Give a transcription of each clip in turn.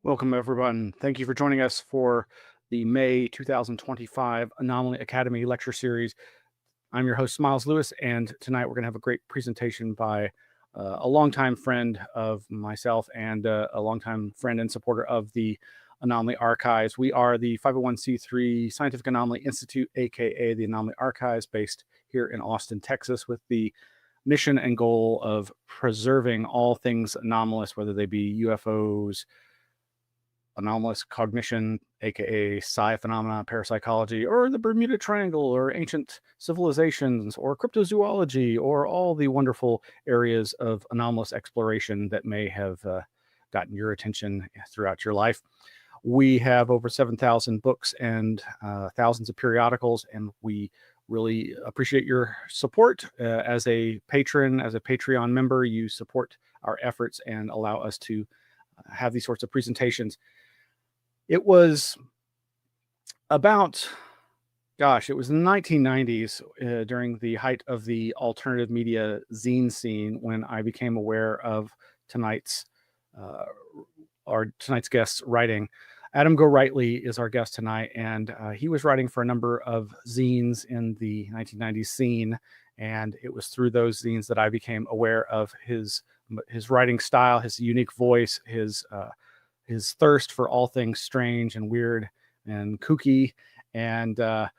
Welcome, everyone. Thank you for joining us for the May 2025 Anomaly Academy Lecture Series. I'm your host, Miles Lewis, and tonight we're going to have a great presentation by a longtime friend of myself and a longtime friend and supporter of the Anomaly Archives. We are the 501c3 Scientific Anomaly Institute, aka the Anomaly Archives, based here in Austin, Texas, with the mission and goal of preserving all things anomalous, whether they be UFOs, anomalous cognition, aka psi phenomena, parapsychology, or the Bermuda Triangle, or ancient civilizations, or cryptozoology, or all the wonderful areas of anomalous exploration that may have gotten your attention throughout your life. We have over 7,000 books and thousands of periodicals, and we really appreciate your support. As a patron, as a Patreon member, you support our efforts and allow us to have these sorts of presentations. It was about, it was in the 1990s during the height of the alternative media zine scene when I became aware of tonight's guest's writing. Adam Gorightly is our guest tonight, and he was writing for a number of zines in the 1990s scene, and it was through those zines that I became aware of his writing style, his unique voice, his thirst for all things strange and weird and kooky, and it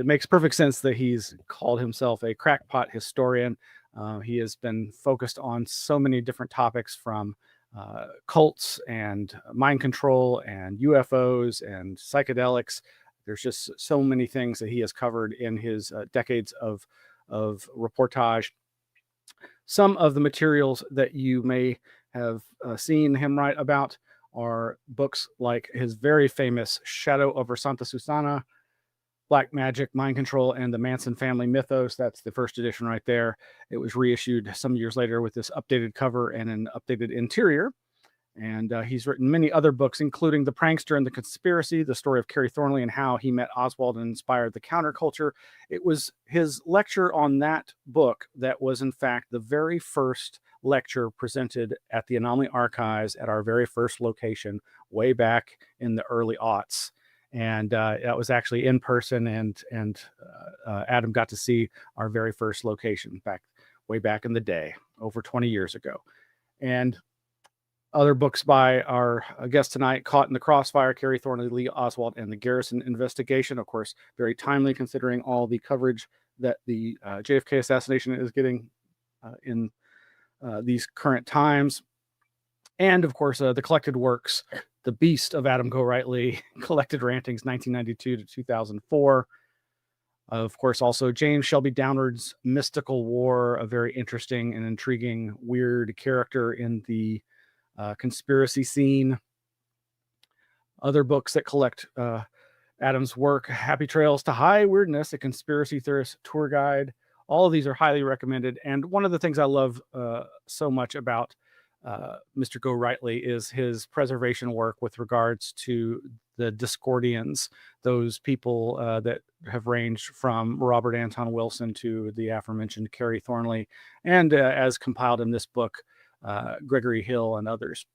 makes perfect sense that he's called himself a crackpot historian. He has been focused on so many different topics, from cults and mind control and UFOs and psychedelics. There's just so many things that he has covered in his decades of reportage. Some of the materials that you may have seen him write about are books like his very famous Shadow over Santa Susana, Black Magic, Mind Control, and the Manson Family Mythos. That's the first edition right there. It was reissued some years later with this updated cover and an updated interior. And he's written many other books, including The Prankster and the Conspiracy, the story of Kerry Thornley and how he met Oswald and inspired the counterculture. It was his lecture on that book that was, in fact, the very first lecture presented at the Anomaly Archives at our very first location way back in the early aughts. And that was actually in person, and Adam got to see our very first location way back in the day, over 20 years ago. And other books by our guest tonight: Caught in the Crossfire, Kerry Thornley, Lee Oswald, and the Garrison Investigation. Of course, very timely considering all the coverage that the JFK assassination is getting in these current times. And of course, the collected works, The Beast of Adam Gorightly, Collected Rantings, 1992 to 2004. Of course, also James Shelby Downward's Mystical War, a very interesting and intriguing, weird character in the conspiracy scene. Other books that collect Adam's work: Happy Trails to High Weirdness, a conspiracy theorist tour guide. All of these are highly recommended. And one of the things I love so much about Mr. Gorightly is his preservation work with regards to the Discordians, those people that have ranged from Robert Anton Wilson to the aforementioned Kerry Thornley, and as compiled in this book, Gregory Hill and others.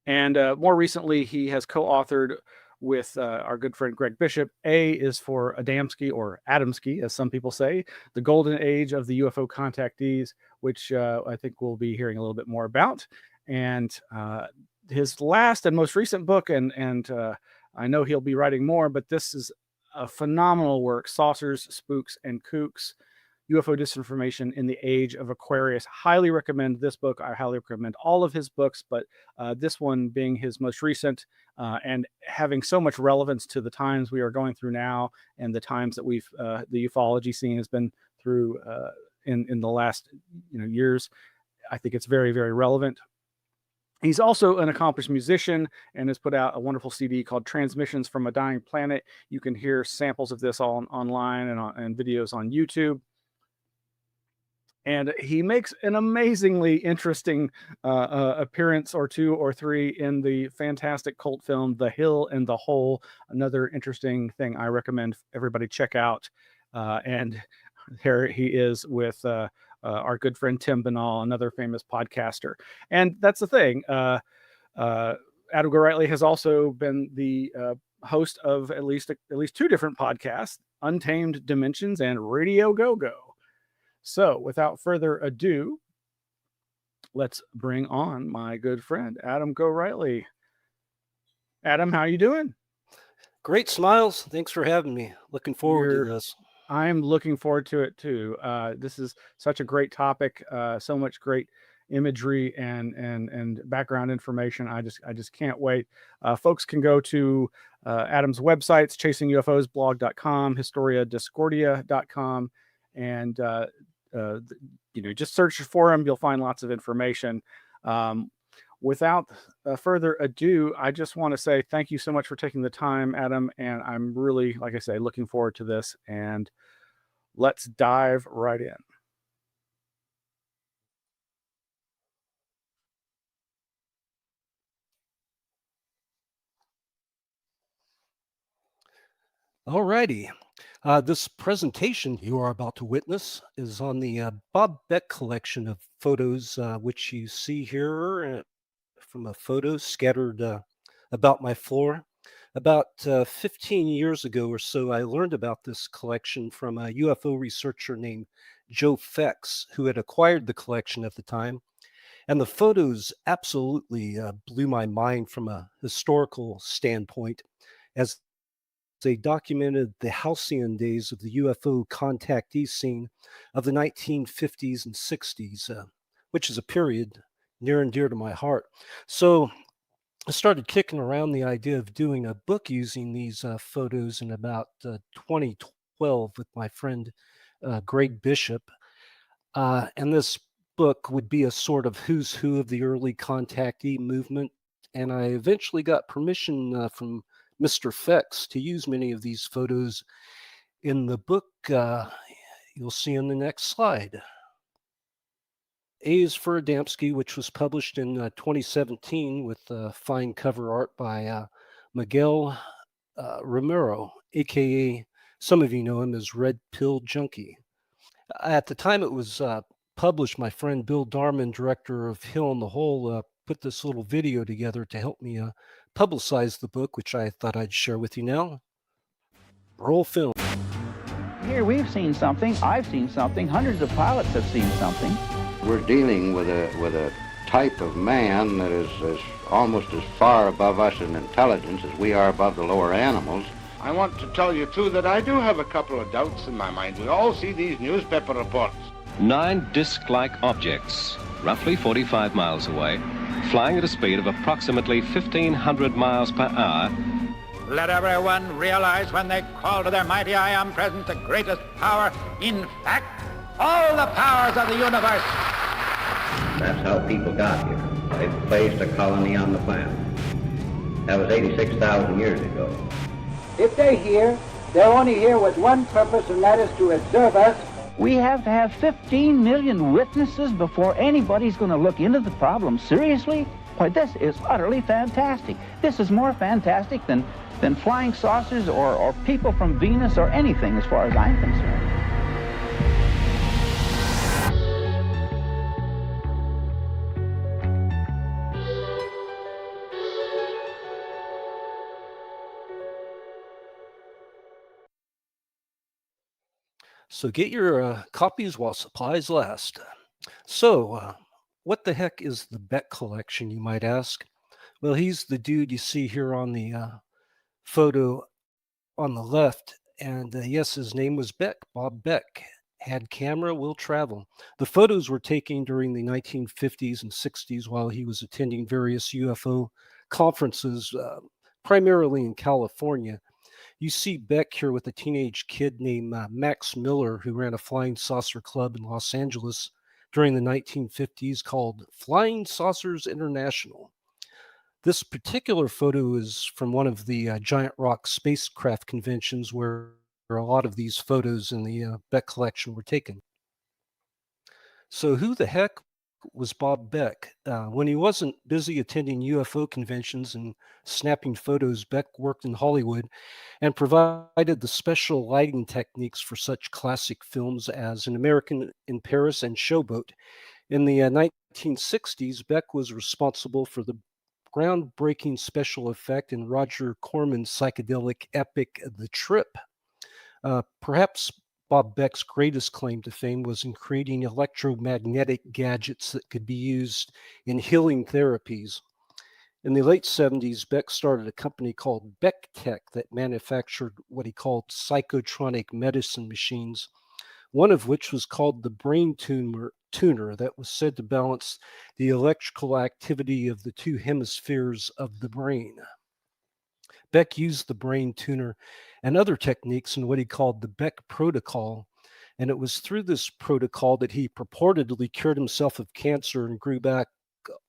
And more recently, he has co-authored with our good friend Greg Bishop. A is for Adamski, or Adamski, as some people say, The Golden Age of the UFO Contactees, which I think we'll be hearing a little bit more about. And his last and most recent book, and I know he'll be writing more, but this is a phenomenal work: Saucers, Spooks, and Kooks, UFO Disinformation in the Age of Aquarius. Highly recommend this book. I highly recommend all of his books, but this one being his most recent and having so much relevance to the times we are going through now, and the times that the ufology scene has been through in the last years. I think it's very, very relevant. He's also an accomplished musician and has put out a wonderful CD called Transmissions from a Dying Planet. You can hear samples of this all online and videos on YouTube. And he makes an amazingly interesting appearance or two or three in the fantastic cult film The Hill and the Hole. Another interesting thing I recommend everybody check out. And here he is with our good friend Tim Binnall, another famous podcaster. And that's the thing. Adam Gorightly has also been the host of at least two different podcasts, Untamed Dimensions and Radio Go Go. So without further ado, let's bring on my good friend Adam Gorightly. Adam, how you doing? Great, Smiles. Thanks for having me. Looking forward to this. I'm looking forward to it too. This is such a great topic. So much great imagery and background information. I just can't wait. Folks can go to Adam's websites, chasingufosblog.com, historiadiscordia.com, and just search for him. You'll find lots of information. Without further ado, I just want to say thank you so much for taking the time, Adam, and I'm really, like I say, looking forward to this, and let's dive right in. All righty. This presentation you are about to witness is on the Bob Beck collection of photos, which you see here from a photo scattered about my floor. About 15 years ago or so, I learned about this collection from a UFO researcher named Joe Fex, who had acquired the collection at the time. And the photos absolutely blew my mind from a historical standpoint, as they documented the halcyon days of the UFO contactee scene of the 1950s and 60s, which is a period near and dear to my heart. So I started kicking around the idea of doing a book using these photos in about 2012 with my friend Greg Bishop. And this book would be a sort of who's who of the early contactee movement. And I eventually got permission from Mr. Fex to use many of these photos in the book you'll see in the next slide. A is for Adamski, which was published in 2017 with fine cover art by Miguel Romero, aka some of you know him as Red Pill Junkie. At the time it was published, my friend Bill Darman, director of Hill on the Hole, put this little video together to help me publicize the book, which I thought I'd share with you now. Roll film. Here we've seen something, I've seen something, hundreds of pilots have seen something. We're dealing with a type of man that is almost as far above us in intelligence as we are above the lower animals. I want to tell you, too, that I do have a couple of doubts in my mind. We all see these newspaper reports. 9 disc-like objects, roughly 45 miles away, flying at a speed of approximately 1,500 miles per hour. Let everyone realize when they call to their mighty I am present, the greatest power, in fact, all the powers of the universe. That's how people got here. They placed a colony on the planet. That was 86,000 years ago. If they're here, they're only here with one purpose, and that is to observe us. We have to have 15 million witnesses before anybody's going to look into the problem seriously? Why, this is utterly fantastic. This is more fantastic than flying saucers or people from Venus or anything, as far as I'm concerned. So get your copies while supplies last. So what the heck is the Beck Collection, you might ask? Well, he's the dude you see here on the photo on the left. And yes, his name was Beck, Bob Beck. Had camera, will travel. The photos were taken during the 1950s and 60s while he was attending various UFO conferences, primarily in California. You see Beck here with a teenage kid named Max Miller, who ran a flying saucer club in Los Angeles during the 1950s called Flying Saucers International. This particular photo is from one of the Giant Rock Spacecraft conventions where a lot of these photos in the Beck collection were taken. So who the heck was Bob Beck. When he wasn't busy attending UFO conventions and snapping photos, Beck worked in Hollywood and provided the special lighting techniques for such classic films as An American in Paris and Showboat. In the 1960s, Beck was responsible for the groundbreaking special effect in Roger Corman's psychedelic epic The Trip. Perhaps Bob Beck's greatest claim to fame was in creating electromagnetic gadgets that could be used in healing therapies. In the late 70s, Beck started a company called Beck Tech that manufactured what he called psychotronic medicine machines, one of which was called the Brain Tuner that was said to balance the electrical activity of the two hemispheres of the brain. Beck used the Brain Tuner and other techniques in what he called the Beck Protocol, and it was through this protocol that he purportedly cured himself of cancer and grew back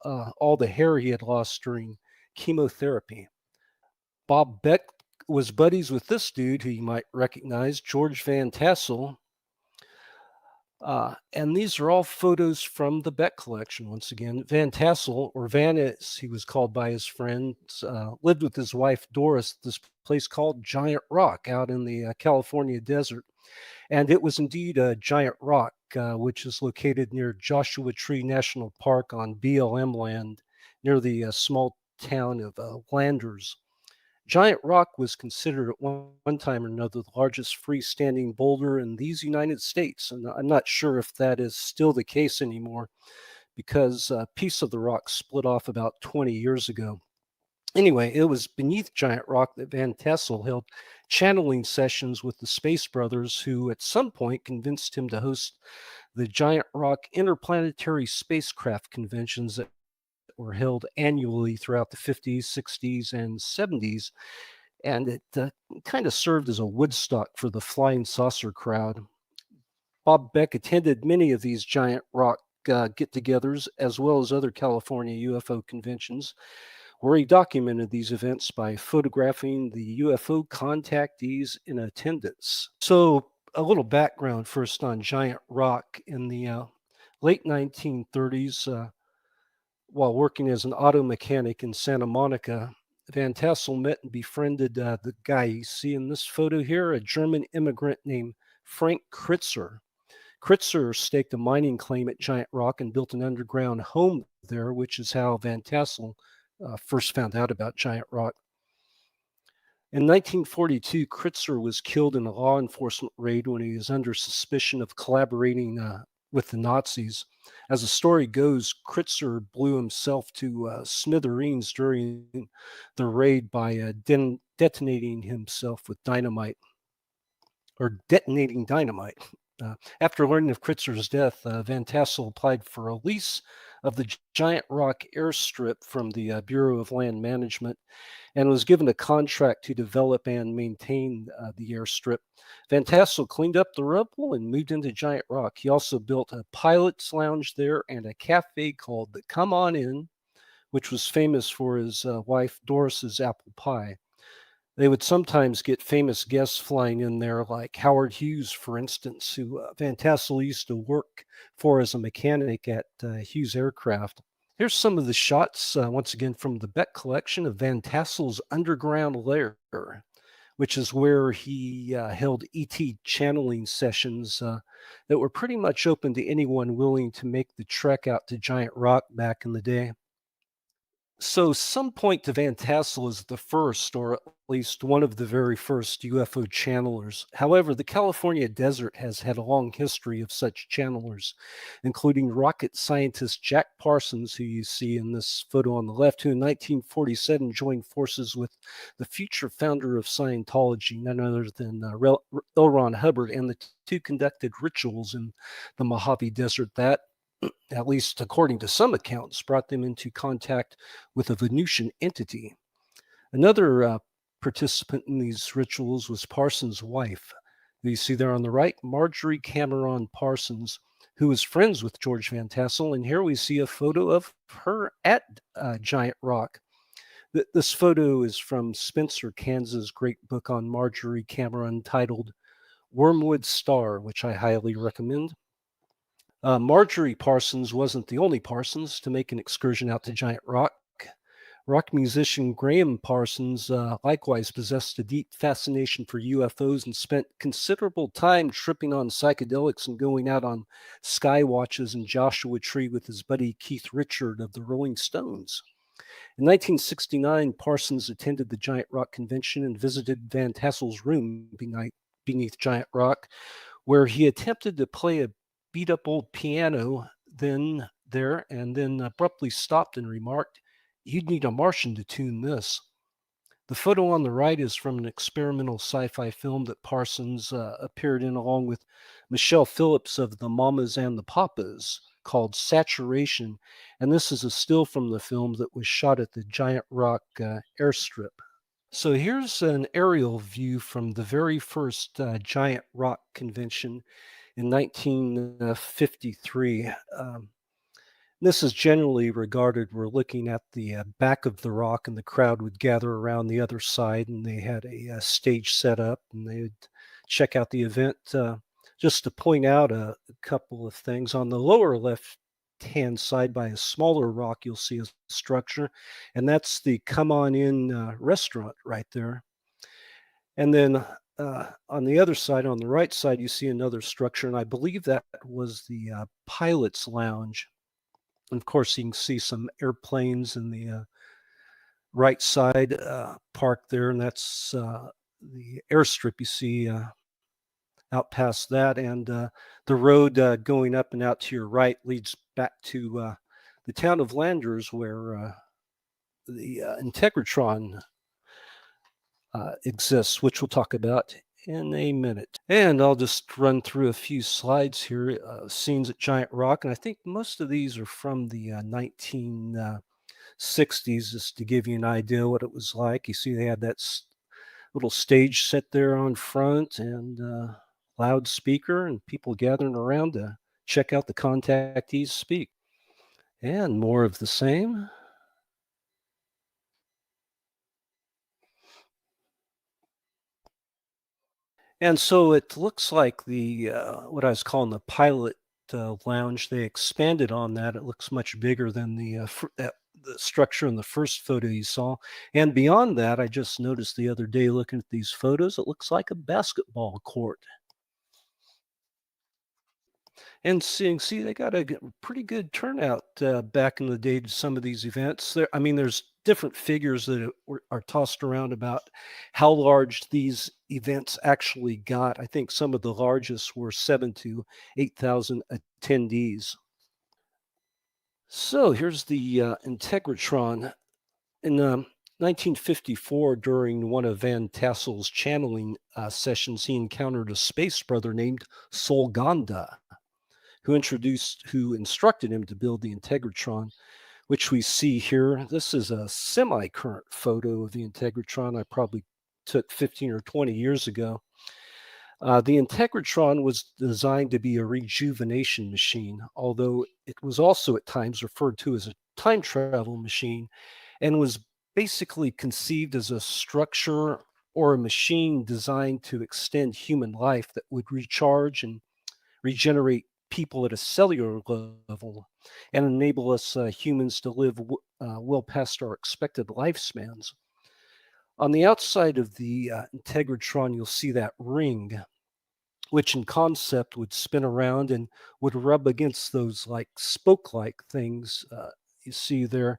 all the hair he had lost during chemotherapy. Bob Beck was buddies with this dude who you might recognize, George Van Tassel. And these are all photos from the Beck collection. Once again, Van Tassel, or Van as he was called by his friends, lived with his wife Doris at this place called Giant Rock out in the California desert. And it was indeed a giant rock, which is located near Joshua Tree National Park on BLM land near the small town of Landers. Giant Rock was considered at one time or another the largest freestanding boulder in these United States, and I'm not sure if that is still the case anymore because a piece of the rock split off about 20 years ago. Anyway, it was beneath Giant Rock that Van Tassel held channeling sessions with the Space Brothers, who at some point convinced him to host the Giant Rock Interplanetary Spacecraft conventions that were held annually throughout the 50s, 60s, and 70s. And it kind of served as a Woodstock for the flying saucer crowd. Bob Beck attended many of these Giant Rock get-togethers, as well as other California UFO conventions, where he documented these events by photographing the UFO contactees in attendance. So a little background first on Giant Rock. In the late 1930s, while working as an auto mechanic in Santa Monica, Van Tassel met and befriended the guy you see in this photo here, a German immigrant named Frank Kritzer. Kritzer staked a mining claim at Giant Rock and built an underground home there, which is how Van Tassel first found out about Giant Rock. In 1942, Kritzer was killed in a law enforcement raid when he was under suspicion of collaborating with the Nazis. As the story goes, Kritzer blew himself to smithereens during the raid by detonating himself with dynamite, or detonating dynamite. After learning of Kritzer's death, Van Tassel applied for a lease of the Giant Rock airstrip from the Bureau of Land Management and was given a contract to develop and maintain the airstrip. Van Tassel cleaned up the rubble and moved into Giant Rock. He also built a pilot's lounge there and a cafe called the Come On In, which was famous for his wife Doris's apple pie. They would sometimes get famous guests flying in there, like Howard Hughes, for instance, who Van Tassel used to work for as a mechanic at Hughes Aircraft. Here's some of the shots, once again, from the Beck collection of Van Tassel's underground lair, which is where he held ET channeling sessions that were pretty much open to anyone willing to make the trek out to Giant Rock back in the day. So some point to Van Tassel as the first, or at least one of the very first UFO channelers. However, the California desert has had a long history of such channelers, including rocket scientist Jack Parsons, who you see in this photo on the left, who in 1947 joined forces with the future founder of Scientology, none other than L. Ron Hubbard, and the two conducted rituals in the Mojave Desert that, at least according to some accounts, brought them into contact with a Venusian entity. Another participant in these rituals was Parsons' wife, who you see there on the right, Marjorie Cameron Parsons, who was friends with George Van Tassel. And here we see a photo of her at Giant Rock. This photo is from Spencer Kansas' great book on Marjorie Cameron titled Wormwood Star, which I highly recommend. Marjorie Parsons wasn't the only Parsons to make an excursion out to Giant Rock. Rock musician Graham Parsons likewise possessed a deep fascination for UFOs and spent considerable time tripping on psychedelics and going out on sky watches in Joshua Tree with his buddy Keith Richard of the Rolling Stones. In 1969, Parsons attended the Giant Rock Convention and visited Van Tassel's room beneath Giant Rock, where he attempted to play a beat-up old piano and then abruptly stopped and remarked, "You'd need a Martian to tune this." The photo on the right is from an experimental sci-fi film that Parsons appeared in along with Michelle Phillips of the Mamas and the Papas, called Saturation, and this is a still from the film that was shot at the Giant Rock airstrip. So here's an aerial view from the very first Giant Rock convention in 1953. This is generally regarded, we're looking at the back of the rock, and the crowd would gather around the other side, and they had a stage set up, and they would check out the event. Just to point out a couple of things, on the lower left-hand side by a smaller rock, you'll see a structure, and that's the Come On In restaurant right there. And then on the other side, on the right side, you see another structure, and I believe that was the pilot's lounge. And of course, you can see some airplanes in the right side parked there, and that's the airstrip you see out past that. And the road going up and out to your right leads back to the town of Landers, where the Integratron exists, which we'll talk about in a minute. And I'll just run through a few slides here, scenes at Giant Rock, and I think most of these are from the 1960s, just to give you an idea what it was like. You see they had that little stage set there on front, and loudspeaker, and people gathering around to check out the contactees speak. And more of the same. And so it looks like the what I was calling the pilot lounge, they expanded on that. It looks much bigger than the structure in the first photo you saw. And beyond that, I just noticed the other day looking at these photos, it looks like a basketball court. And see, they got a pretty good turnout back in the day to some of these events. There's different figures that are tossed around about how large these events actually got. I think some of the largest were 7,000 to 8,000 attendees. So here's the Integratron. In 1954, during one of Van Tassel's channeling sessions, he encountered a space brother named Solganda, who instructed him to build the Integratron, which we see here. This is a semi-current photo of the Integratron I probably took 15 or 20 years ago. The Integratron was designed to be a rejuvenation machine, although it was also at times referred to as a time travel machine, and was basically conceived as a structure or a machine designed to extend human life that would recharge and regenerate people at a cellular level and enable us humans to live well past our expected lifespans. On the outside of the Integratron, you'll see that ring, which in concept would spin around and would rub against those like spoke-like things you see there.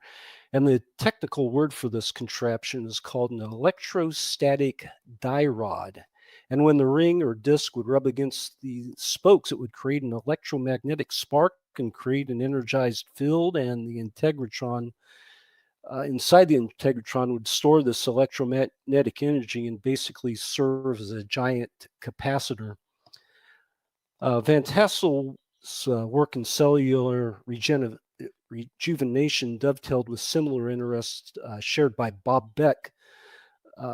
And the technical word for this contraption is called an electrostatic dierod. And when the ring or disc would rub against the spokes, it would create an electromagnetic spark and create an energized field, and the Integratron, inside the Integratron, would store this electromagnetic energy and basically serve as a giant capacitor. Van Tassel's work in cellular rejuvenation dovetailed with similar interests shared by Bob Beck,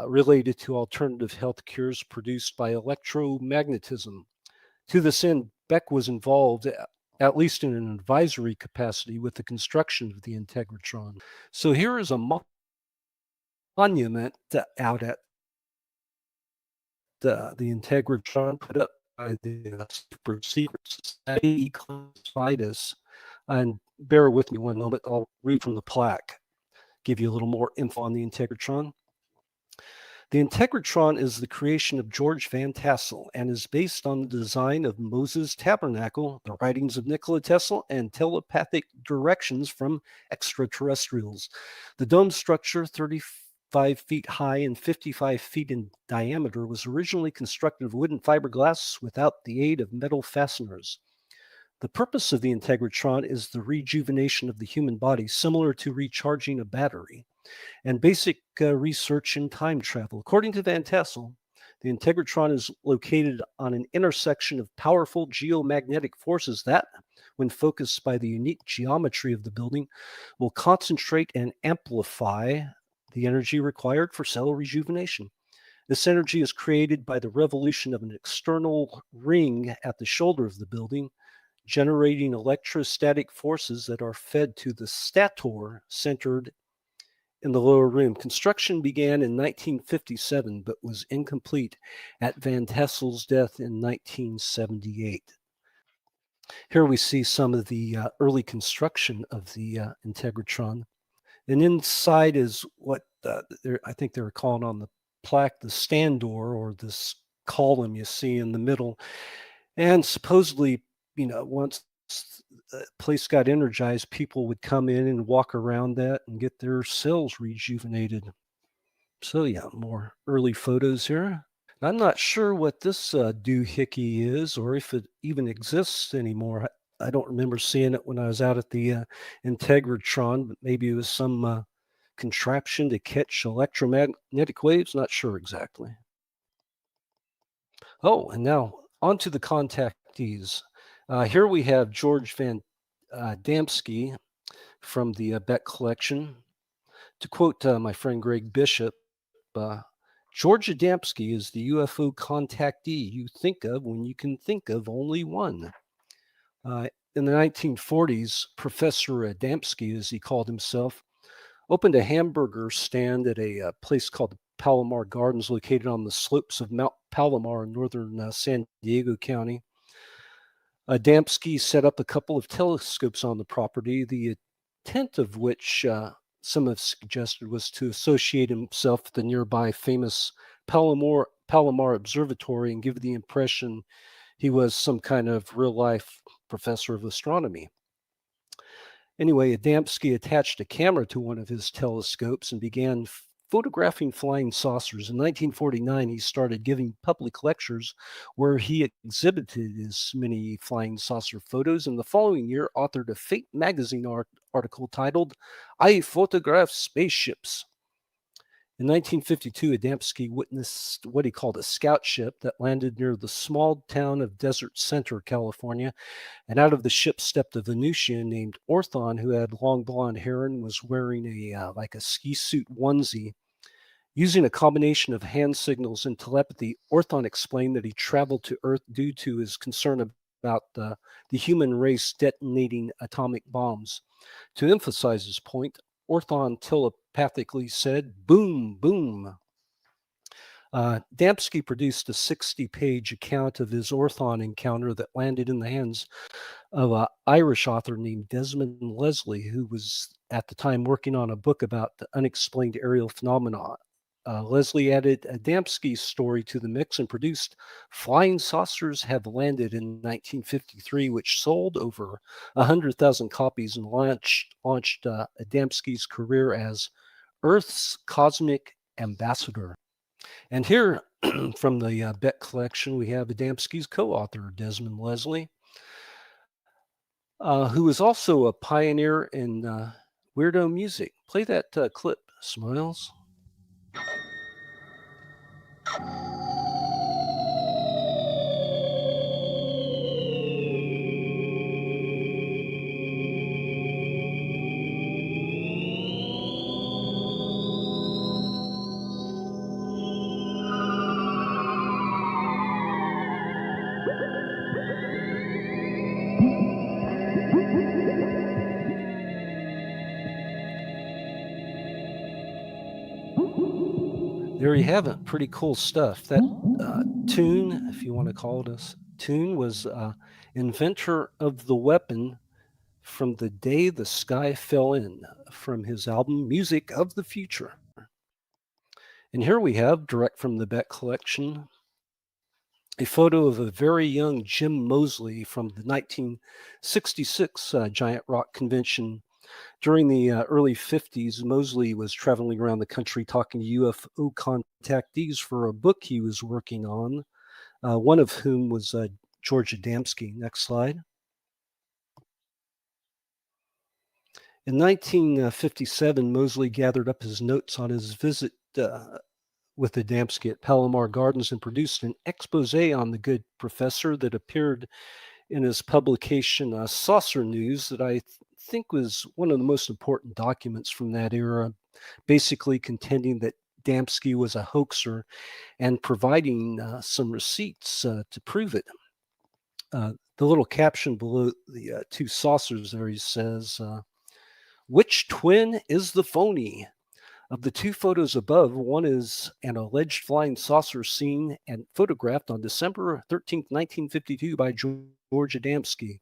related to alternative health cures produced by electromagnetism. To this end, Beck was involved, at least in an advisory capacity, with the construction of the Integratron. So here is a monument out at the Integratron, put up the super secret society classified us. And bear with me one moment. I'll read from the plaque, give you a little more info on the Integratron. The Integratron is the creation of George Van Tassel and is based on the design of Moses' Tabernacle, the writings of Nikola Tesla, and telepathic directions from extraterrestrials. The dome structure, 35 feet high and 55 feet in diameter, was originally constructed of wood and fiberglass without the aid of metal fasteners. The purpose of the Integratron is the rejuvenation of the human body, similar to recharging a battery, and basic research in time travel. According to Van Tassel, the Integratron is located on an intersection of powerful geomagnetic forces that, when focused by the unique geometry of the building, will concentrate and amplify the energy required for cell rejuvenation. This energy is created by the revolution of an external ring at the shoulder of the building, generating electrostatic forces that are fed to the stator centered in the lower room. Construction began in 1957, but was incomplete at Van Tassel's death in 1978. Here we see some of the early construction of the Integratron. And inside is what I think they were calling on the plaque the stand door, or this column you see in the middle. And supposedly, once the place got energized, people would come in and walk around that and get their cells rejuvenated. So yeah, more early photos here. I'm not sure what this doohickey is, or if it even exists anymore. I don't remember seeing it when I was out at the Integratron, but maybe it was some contraption to catch electromagnetic waves. Not sure exactly. Oh, and now on to the contactees. Here we have George Van Adamski from the Beck Collection. To quote my friend Greg Bishop, George Adamski is the UFO contactee you think of when you can think of only one. In the 1940s, Professor Adamski, as he called himself, opened a hamburger stand at a place called the Palomar Gardens, located on the slopes of Mount Palomar in northern San Diego County. Adamski set up a couple of telescopes on the property, the intent of which some have suggested was to associate himself with the nearby famous Palomar Observatory and give the impression he was some kind of real-life professor of astronomy. Anyway, Adamski attached a camera to one of his telescopes and began photographing flying saucers. In 1949, he started giving public lectures where he exhibited his many flying saucer photos, and the following year authored a Fate magazine article titled, "I Photograph Spaceships." In 1952, Adamski witnessed what he called a scout ship that landed near the small town of Desert Center, California, and out of the ship stepped a Venusian named Orthon, who had long blonde hair and was wearing a ski suit onesie. Using a combination of hand signals and telepathy, Orthon explained that he traveled to Earth due to his concern about the human race detonating atomic bombs. To emphasize his point, Orthon telepathically said, "Boom, boom." Adamski produced a 60-page account of his Orthon encounter that landed in the hands of an Irish author named Desmond Leslie, who was at the time working on a book about the unexplained aerial phenomena. Leslie added Adamski's story to the mix and produced Flying Saucers Have Landed in 1953, which sold over 100,000 copies and launched Adamski's career as Earth's cosmic ambassador. And here from the Beck Collection, we have Adamski's co-author, Desmond Leslie, who is also a pioneer in weirdo music. Play that clip, Smiles. There you have it. Pretty cool stuff. That tune, if you want to call it tune was inventor of the weapon from the day the sky fell in, from his album Music of the Future. And here we have, direct from the Beck Collection, a photo of a very young Jim Moseley from the 1966 Giant Rock Convention. During the early 50s, Moseley was traveling around the country talking to UFO contactees for a book he was working on, one of whom was George Adamski. Next slide. In 1957, Moseley gathered up his notes on his visit with Adamski at Palomar Gardens and produced an expose on the good professor that appeared in his publication Saucer News that I think was one of the most important documents from that era, basically contending that Adamski was a hoaxer and providing some receipts to prove it. The little caption below the two saucers there, he says, "Which twin is the phony? Of the two photos above, one is an alleged flying saucer seen and photographed on December 13, 1952 by George Adamski.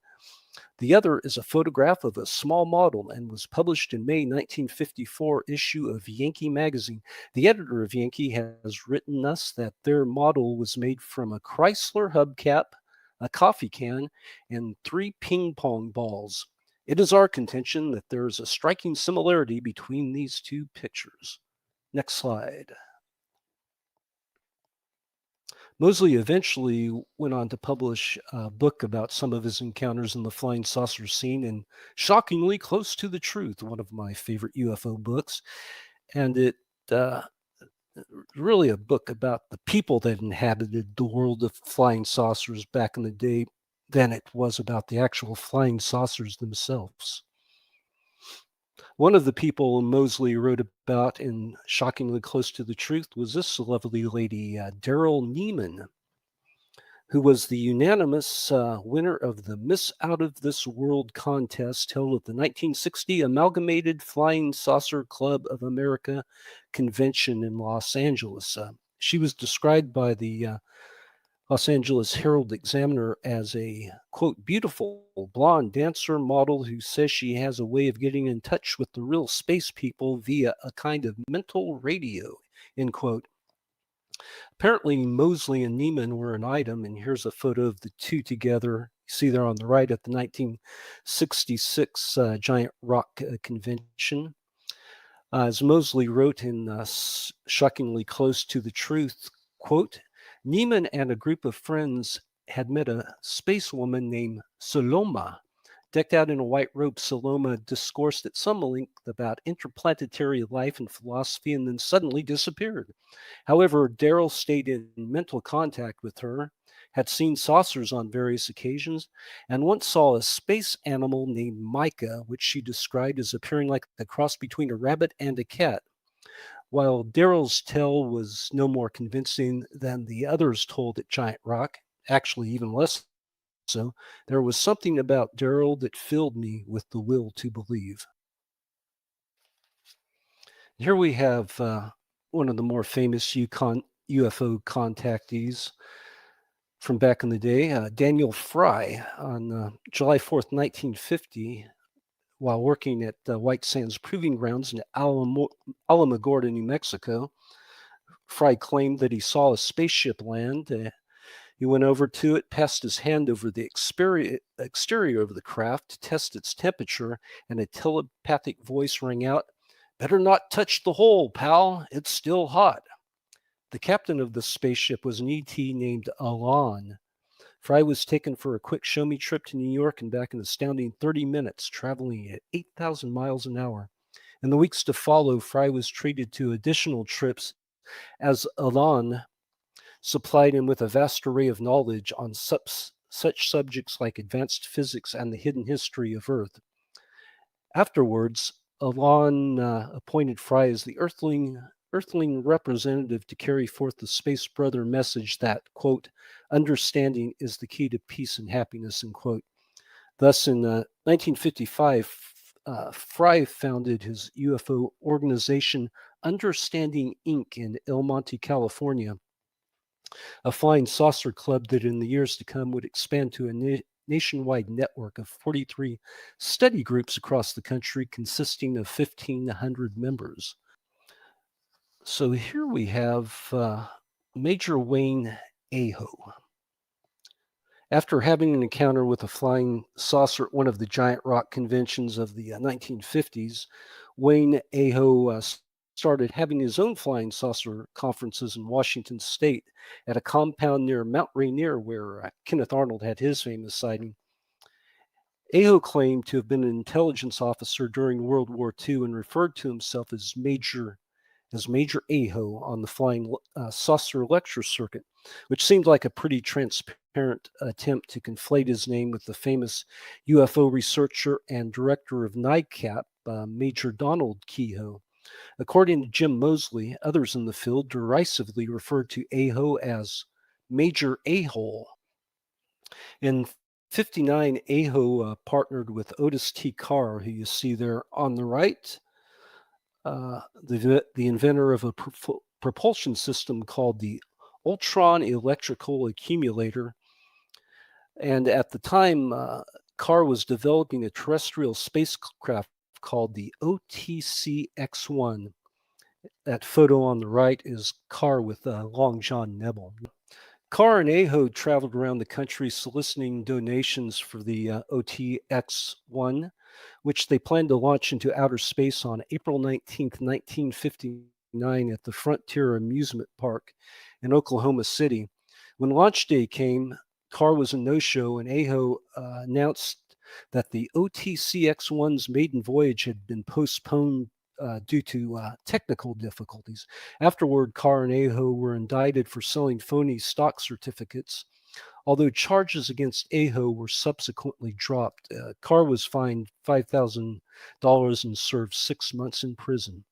The other is a photograph of a small model and was published in May 1954 issue of Yankee magazine. The editor of Yankee has written us that their model was made from a Chrysler hubcap, a coffee can, and 3 ping pong balls. It is our contention that there is a striking similarity between these two pictures." Next slide. Moseley eventually went on to publish a book about some of his encounters in the flying saucer scene, and Shockingly Close to the Truth, one of my favorite UFO books. And it really a book about the people that inhabited the world of flying saucers back in the day than it was about the actual flying saucers themselves. One of the people Moseley wrote about in Shockingly Close to the Truth was this lovely lady, Daryl Neiman, who was the unanimous winner of the Miss Out of This World contest held at the 1960 Amalgamated Flying Saucer Club of America convention in Los Angeles. She was described by the Los Angeles Herald Examiner as a, quote, beautiful blonde dancer model who says she has a way of getting in touch with the real space people via a kind of mental radio, end quote. Apparently, Moseley and Neiman were an item, and here's a photo of the two together. You see there on the right at the 1966 Giant Rock Convention. As Moseley wrote in Shockingly Close to the Truth, quote, "Neiman and a group of friends had met a space woman named Saloma. Decked out in a white robe, Saloma discoursed at some length about interplanetary life and philosophy and then suddenly disappeared. However, Daryl stayed in mental contact with her, had seen saucers on various occasions, and once saw a space animal named Micah, which she described as appearing like the cross between a rabbit and a cat. While Daryl's tale was no more convincing than the others told at Giant Rock, actually even less so, there was something about Daryl that filled me with the will to believe." Here we have one of the more famous UFO contactees from back in the day, Daniel Fry, on July 4th, 1950, while working at White Sands Proving Grounds in Alamogordo, New Mexico. Fry claimed that he saw a spaceship land. He went over to it, passed his hand over the exterior of the craft to test its temperature, and a telepathic voice rang out, "Better not touch the hole, pal. It's still hot." The captain of the spaceship was an ET named Alon. Fry was taken for a quick show-me trip to New York and back in an astounding 30 minutes, traveling at 8,000 miles an hour. In the weeks to follow, Fry was treated to additional trips as Alon supplied him with a vast array of knowledge on such subjects like advanced physics and the hidden history of Earth. Afterwards, Alon appointed Fry as the Earthling representative to carry forth the Space Brother message that, quote, "understanding is the key to peace and happiness," end quote. Thus, in 1955, Fry founded his UFO organization, Understanding Inc. in El Monte, California. a flying saucer club that in the years to come would expand to a nationwide network of 43 study groups across the country consisting of 1,500 members. So here we have Major Wayne Aho. After having an encounter with a flying saucer at one of the giant rock conventions of the 1950s, Wayne Aho started having his own flying saucer conferences in Washington State at a compound near Mount Rainier where Kenneth Arnold had his famous sighting. Aho claimed to have been an intelligence officer during World War II and referred to himself as Major Aho on the flying saucer lecture circuit, which seemed like a pretty transparent attempt to conflate his name with the famous UFO researcher and director of NICAP, Major Donald Keyhoe. According to Jim Moseley, others in the field derisively referred to Aho as Major A-hole. In 1959, Aho partnered with Otis T. Carr, who you see there on the right, the inventor of a propulsion system called the Ultron Electrical Accumulator. And at the time, Carr was developing a terrestrial spacecraft called the OTC-X1. That photo on the right is Carr with Long John Nebel. Carr and Aho traveled around the country soliciting donations for the OTX-1, which they planned to launch into outer space on April 19, 1959 at the Frontier Amusement Park in Oklahoma City. When launch day came, Carr was a no-show, and Aho announced that the OTC-X1's maiden voyage had been postponed due to technical difficulties. Afterward, Carr and Aho were indicted for selling phony stock certificates. Although charges against Aho were subsequently dropped, Carr was fined $5,000 and served 6 months in prison.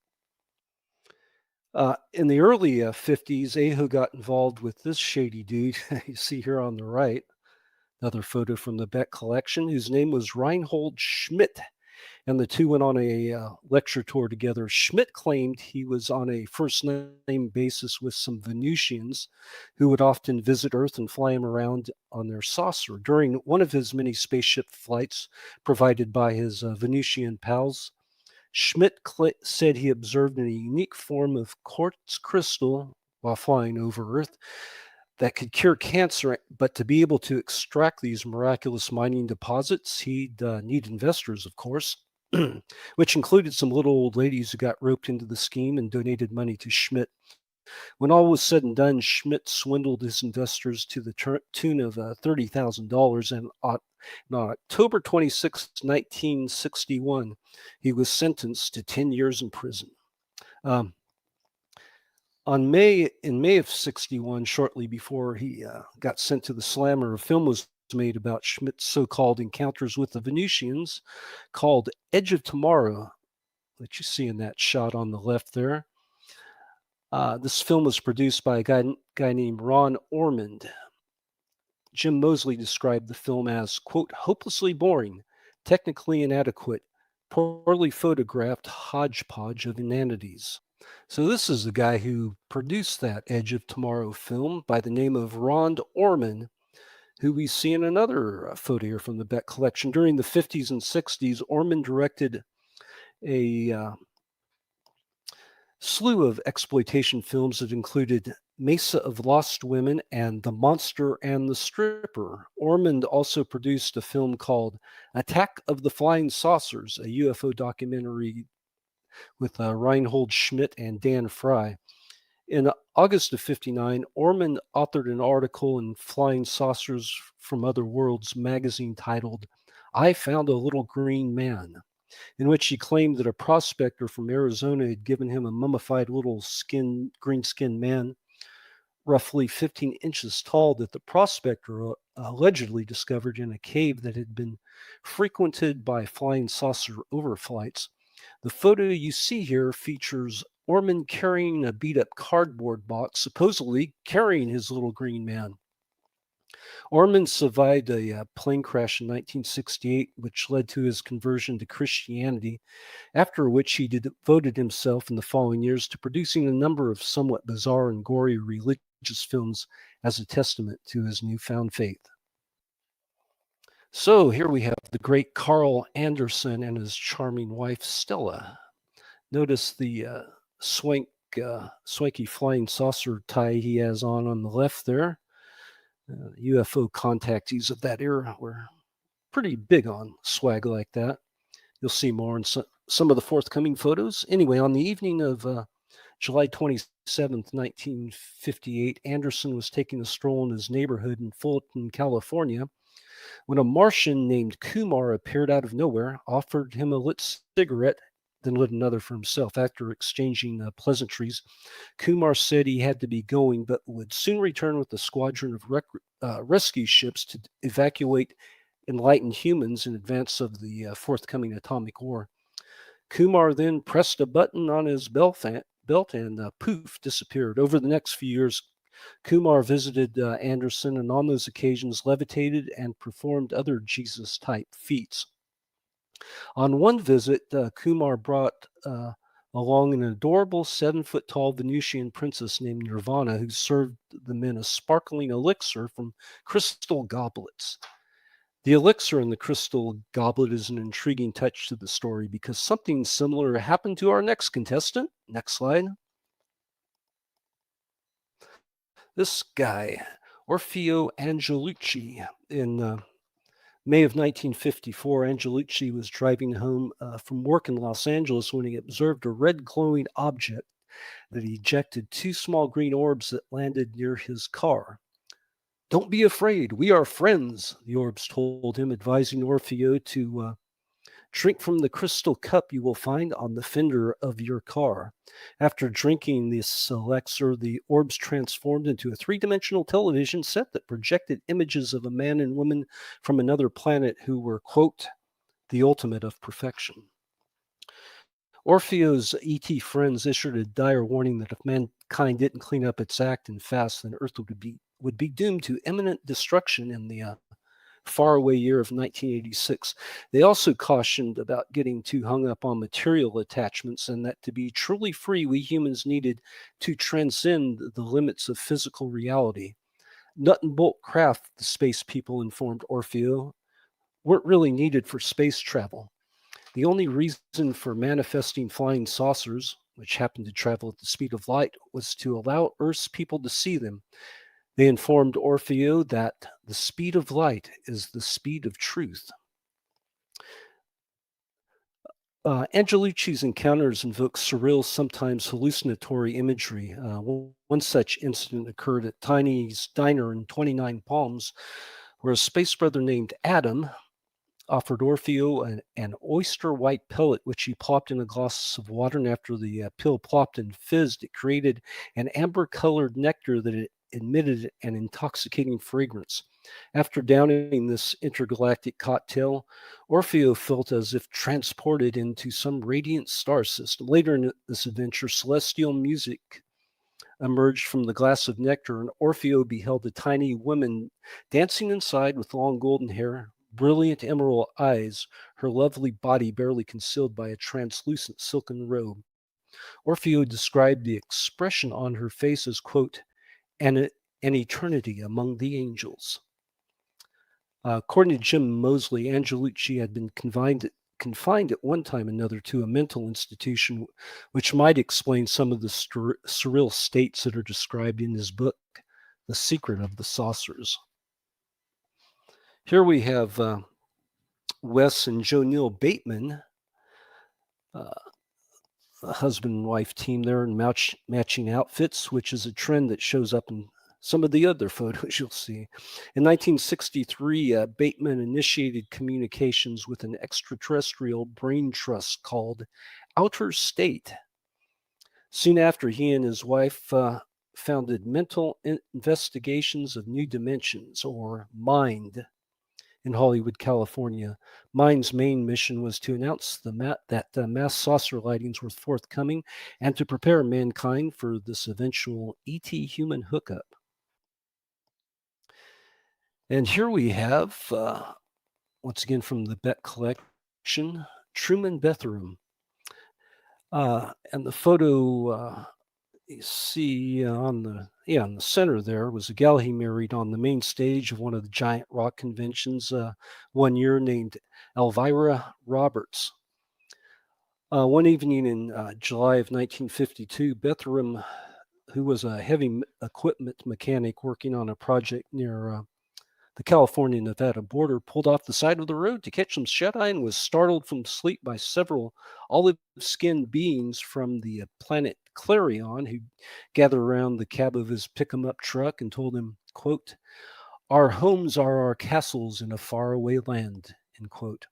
In the early 50s, Aho got involved with this shady dude you see here on the right, another photo from the Beck Collection, whose name was Reinhold Schmidt. And the two went on a lecture tour together. Schmidt claimed he was on a first-name basis with some Venusians who would often visit Earth and fly him around on their saucer. During one of his many spaceship flights provided by his Venusian pals, Schmidt said he observed a unique form of quartz crystal while flying over Earth that could cure cancer, but to be able to extract these miraculous mining deposits, he'd need investors, of course, which included some little old ladies who got roped into the scheme and donated money to Schmidt. When all was said and done, Schmidt swindled his investors to the tune of $30,000, and on October 26, 1961, he was sentenced to 10 years in prison. In May of 61, shortly before he got sent to the slammer, a film was made about Schmidt's so-called encounters with the Venusians called Edge of Tomorrow, that you see in that shot on the left there. This film was produced by a guy named Ron Ormond. Jim Moseley described the film as, quote, hopelessly boring, technically inadequate, poorly photographed hodgepodge of inanities. So this is the guy who produced that Edge of Tomorrow film by the name of Ron Ormond, who we see in another photo here from the Beck Collection. During the 50s and 60s, Ormond directed a slew of exploitation films that included Mesa of Lost Women and The Monster and the Stripper. Ormond also produced a film called Attack of the Flying Saucers, a UFO documentary with Reinhold Schmidt and Dan Fry. In August of 59, Ormond authored an article in Flying Saucers from Other Worlds magazine titled, I Found a Little Green Man, in which he claimed that a prospector from Arizona had given him a mummified little green-skinned man, roughly 15 inches tall, that the prospector allegedly discovered in a cave that had been frequented by flying saucer overflights. The photo you see here features Ormond carrying a beat-up cardboard box, supposedly carrying his little green man. Ormond survived a plane crash in 1968, which led to his conversion to Christianity, after which he devoted himself in the following years to producing a number of somewhat bizarre and gory religious religious films as a testament to his newfound faith. So here we have the great Carl Anderson and his charming wife, Stella. Notice the swanky flying saucer tie he has on the left there. UFO contactees of that era were pretty big on swag like that. You'll see more in some of the forthcoming photos. Anyway, on the evening of July 27th, 1958, Anderson was taking a stroll in his neighborhood in Fulton, California, when a Martian named Kumar appeared out of nowhere, offered him a lit cigarette, then lit another for himself. After exchanging pleasantries, Kumar said he had to be going, but would soon return with a squadron of rescue ships to evacuate enlightened humans in advance of the forthcoming atomic war. Kumar then pressed a button on his belt and poof, disappeared. Over the next few years, Kumar visited Anderson and on those occasions levitated and performed other Jesus-type feats. On one visit, Kumar brought along an adorable 7-foot-tall Venusian princess named Nirvana, who served the men a sparkling elixir from crystal goblets. The elixir in the crystal goblet is an intriguing touch to the story because something similar happened to our next contestant. Next slide. This guy, Orfeo Angelucci, in May of 1954, Angelucci was driving home from work in Los Angeles when he observed a red glowing object that ejected 2 small green orbs that landed near his car. "Don't be afraid, we are friends," the orbs told him, advising Orfeo to drink from the crystal cup you will find on the fender of your car. After drinking this elixir, the orbs transformed into a 3-dimensional television set that projected images of a man and woman from another planet who were, quote, the ultimate of perfection. Orfeo's ET friends issued a dire warning that if mankind didn't clean up its act and fast, then Earth would be doomed to imminent destruction in the faraway year of 1986. They also cautioned about getting too hung up on material attachments and that to be truly free, we humans needed to transcend the limits of physical reality. Nut and bolt craft, the space people informed Orfeo, weren't really needed for space travel. The only reason for manifesting flying saucers, which happened to travel at the speed of light, was to allow Earth's people to see them. They informed Orfeo that the speed of light is the speed of truth. Angelucci's encounters invoke surreal, sometimes hallucinatory imagery. One such incident occurred at Tiny's Diner in 29 Palms, where a space brother named Adam offered Orfeo an oyster white pellet, which he plopped in a glass of water, and after the pill plopped and fizzed, it created an amber-colored nectar that emitted an intoxicating fragrance. After downing this intergalactic cocktail, Orfeo felt as if transported into some radiant star system. Later in this adventure, celestial music emerged from the glass of nectar, and Orfeo beheld a tiny woman dancing inside with long golden hair, brilliant emerald eyes, her lovely body barely concealed by a translucent silken robe. Orfeo described the expression on her face as, quote, an eternity among the angels. According to Jim Mosley, Angelucci had been confined at one time or another to a mental institution, which might explain some of the surreal states that are described in his book, The Secret of the Saucers. Here we have Wes and Jo Neal Bateman, a husband and wife team there in matching outfits, which is a trend that shows up in some of the other photos you'll see. In 1963, Bateman initiated communications with an extraterrestrial brain trust called Outer State. Soon after, he and his wife founded Mental Investigations of New Dimensions, or MIND, in Hollywood, California. MIND's main mission was to announce that mass saucer lightings were forthcoming and to prepare mankind for this eventual ET human hookup. And here we have, once again from the Beck Collection, Truman Bethlehem. And the photo You see in the center there was a gal he married on the main stage of one of the giant rock conventions one year, named Elvira Roberts. One evening in July of 1952, Bethram, who was a heavy equipment mechanic working on a project near the California-Nevada border, pulled off the side of the road to catch some shut-eye and was startled from sleep by several olive-skinned beings from the planet Clarion, who gathered around the cab of his pick-em-up truck and told him, quote, "Our homes are our castles in a faraway land," end quote.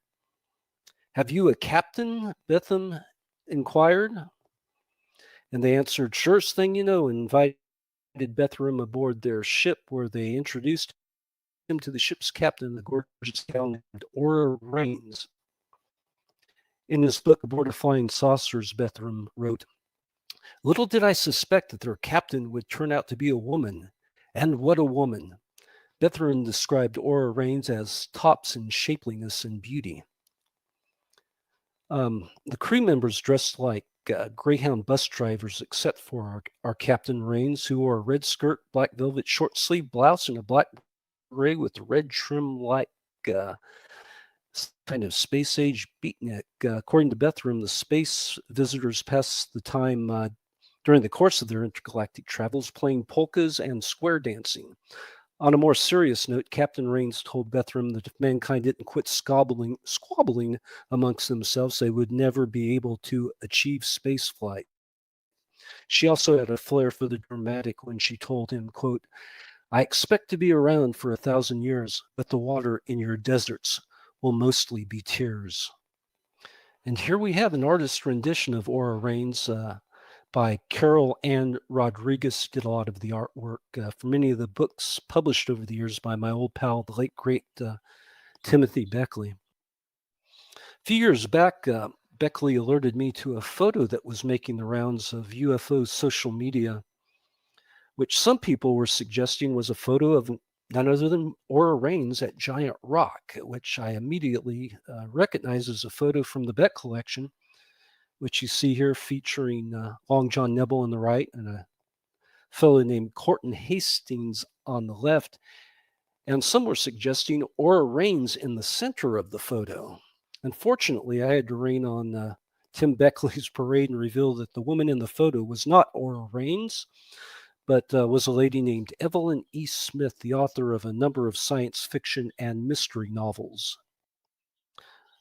"Have you a captain?" Betham inquired. And they answered, "Surest thing you know," and invited Bethram aboard their ship, where they introduced him to the ship's captain, the gorgeous gal named Aura Raines. In his book, Aboard of Flying Saucers, Bethram wrote, "Little did I suspect that their captain would turn out to be a woman. And what a woman!" Bethram described Aura Raines as tops in shapeliness and beauty. The crew members dressed like Greyhound bus drivers, except for our Captain Raines, who wore a red skirt, black velvet short sleeve blouse, and a black gray with red trim like kind of space age beatnik. According to Bethram, the space visitors passed the time during the course of their intergalactic travels playing polkas and square dancing. On a more serious note, Captain Raines told Bethram that if mankind didn't quit squabbling amongst themselves, they would never be able to achieve spaceflight. She also had a flair for the dramatic when she told him, quote, "I expect to be around for 1,000 years, but the water in your deserts will mostly be tears." And here we have an artist's rendition of Aura Raines by Carol Ann Rodriguez. Did a lot of the artwork for many of the books published over the years by my old pal, the late great Timothy Beckley. A few years back, Beckley alerted me to a photo that was making the rounds of UFO social media, which some people were suggesting was a photo of none other than Aura Raines at Giant Rock, which I immediately recognized as a photo from the Beck Collection, which you see here featuring Long John Nebel on the right and a fellow named Corton Hastings on the left. And some were suggesting Aura Raines in the center of the photo. Unfortunately, I had to rain on Tim Beckley's parade and reveal that the woman in the photo was not Aura Raines, but was a lady named Evelyn E. Smith, the author of a number of science fiction and mystery novels.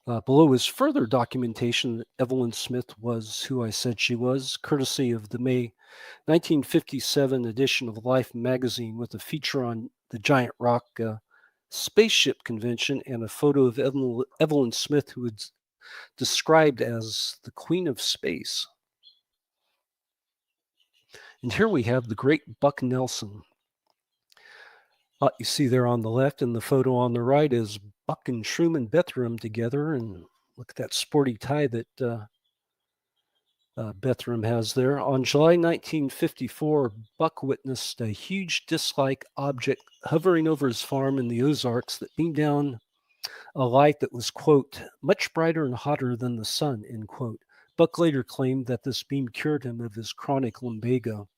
Below is further documentation that Evelyn Smith was who I said she was, courtesy of the May 1957 edition of Life magazine, with a feature on the Giant Rock spaceship convention and a photo of Evelyn Smith, who is described as the Queen of Space. And here we have the great Buck Nelson. You see there on the left, and the photo on the right is Buck and Truman Bethram together. And look at that sporty tie that Bethram has there. On July 1954, Buck witnessed a huge disc-like object hovering over his farm in the Ozarks that beamed down a light that was, quote, "much brighter and hotter than the sun," end quote. Buck later claimed that this beam cured him of his chronic lumbago.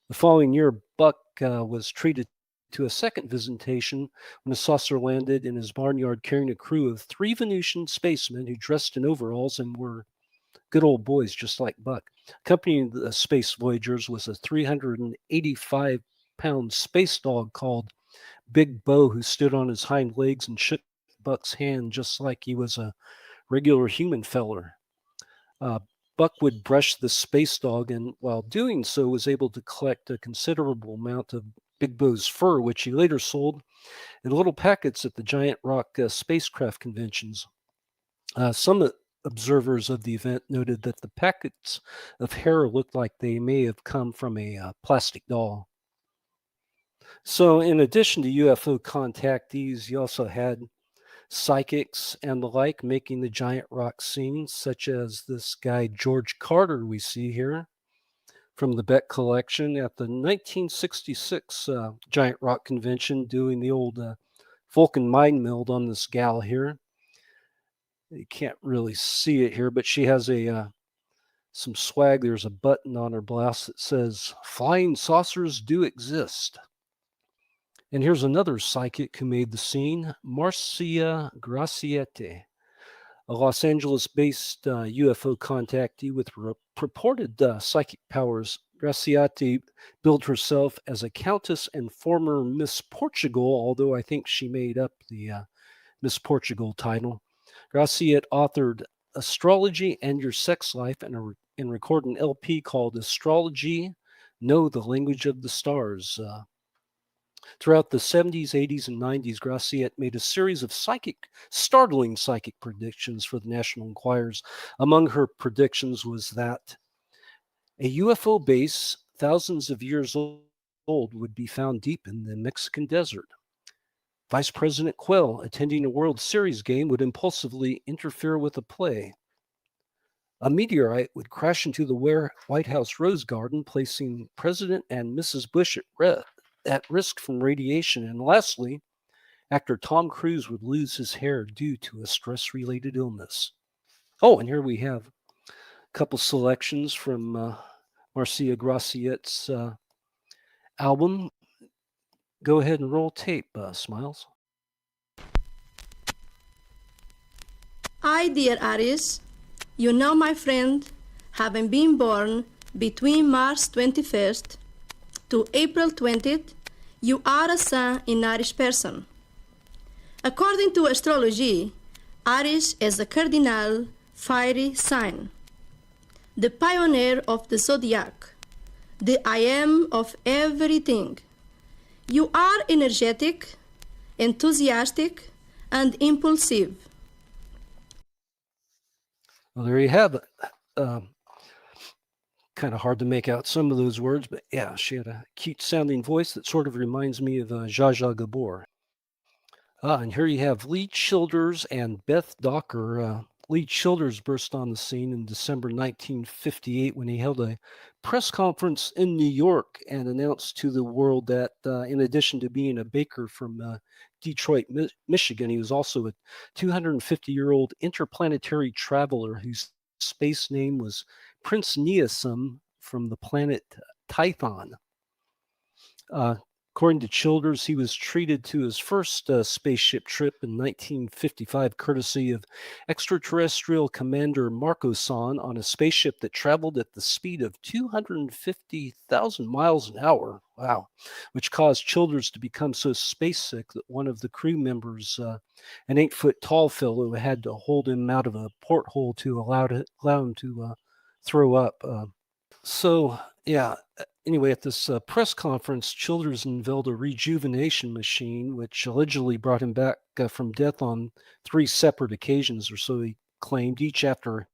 The following year, Buck was treated to a second visitation when a saucer landed in his barnyard carrying a crew of 3 Venusian spacemen who dressed in overalls and were good old boys just like Buck. Accompanying the space voyagers was a 385-pound space dog called Big Bo, who stood on his hind legs and shook Buck's hand just like he was a regular human feller. Buck would brush the space dog, and while doing so was able to collect a considerable amount of Big Bo's fur, which he later sold in little packets at the Giant Rock Spacecraft conventions. Some observers of the event noted that the packets of hair looked like they may have come from a plastic doll. So in addition to UFO contactees, you also had psychics and the like making the Giant Rock scene, such as this guy George Carter we see here from the Beck Collection at the 1966 Giant Rock Convention, doing the old Vulcan mind meld on this gal here. You can't really see it here, but she has a some swag. There's a button on her blouse that says, "Flying saucers do exist." And here's another psychic who made the scene, Marcia Gracietti, a Los Angeles-based UFO contactee with purported psychic powers. Gracietti billed herself as a countess and former Miss Portugal, although I think she made up the Miss Portugal title. Gracietti authored Astrology and Your Sex Life and recorded an LP called Astrology, Know the Language of the Stars. Throughout the 70s, 80s, and 90s, Gracietti made a series of startling psychic predictions for the National Enquirers. Among her predictions was that a UFO base thousands of years old would be found deep in the Mexican desert. Vice President Quell, attending a World Series game, would impulsively interfere with a play. A meteorite would crash into the White House Rose Garden, placing President and Mrs. Bush at risk from radiation. And lastly, actor Tom Cruise would lose his hair due to a stress-related illness. Oh, and here we have a couple selections from Marcia Gracietti's album. Go ahead and roll tape, Smiles. I, dear Aries, you know, my friend, having been born between March 21st to April 20th, you are a Sun in Aries person. According to astrology, Aries is a cardinal fiery sign, the pioneer of the zodiac, the I am of everything. You are energetic, enthusiastic, and impulsive. Well, there you have it. Kind of hard to make out some of those words, but yeah, she had a cute sounding voice that sort of reminds me of Zsa Zsa Gabor. And here you have Lee Childers and Beth Docker. Lee Childers burst on the scene in December 1958 when he held a press conference in New York and announced to the world that in addition to being a baker from Detroit, Michigan, he was also a 250-year-old interplanetary traveler whose space name was Prince Neosum from the planet Tython. According to Childers, he was treated to his first spaceship trip in 1955, courtesy of extraterrestrial commander Marco-san on a spaceship that traveled at the speed of 250,000 miles an hour. Wow. Which caused Childers to become so space sick that one of the crew members, an 8-foot-tall fellow, had to hold him out of a porthole to allow him to throw up. Anyway, at this press conference, Childers unveiled a rejuvenation machine, which allegedly brought him back from death on 3 separate occasions, or so he claimed, each after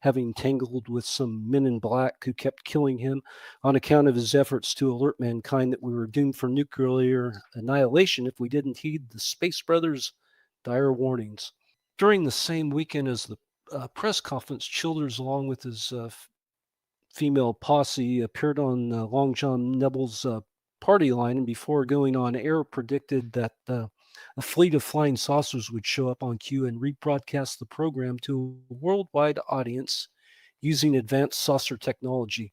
having tangled with some men in black who kept killing him on account of his efforts to alert mankind that we were doomed for nuclear annihilation if we didn't heed the Space Brothers' dire warnings. During the same weekend as the press conference, Childers, along with his female posse, appeared on Long John Nebel's party line, and before going on air predicted that a fleet of flying saucers would show up on cue and rebroadcast the program to a worldwide audience using advanced saucer technology.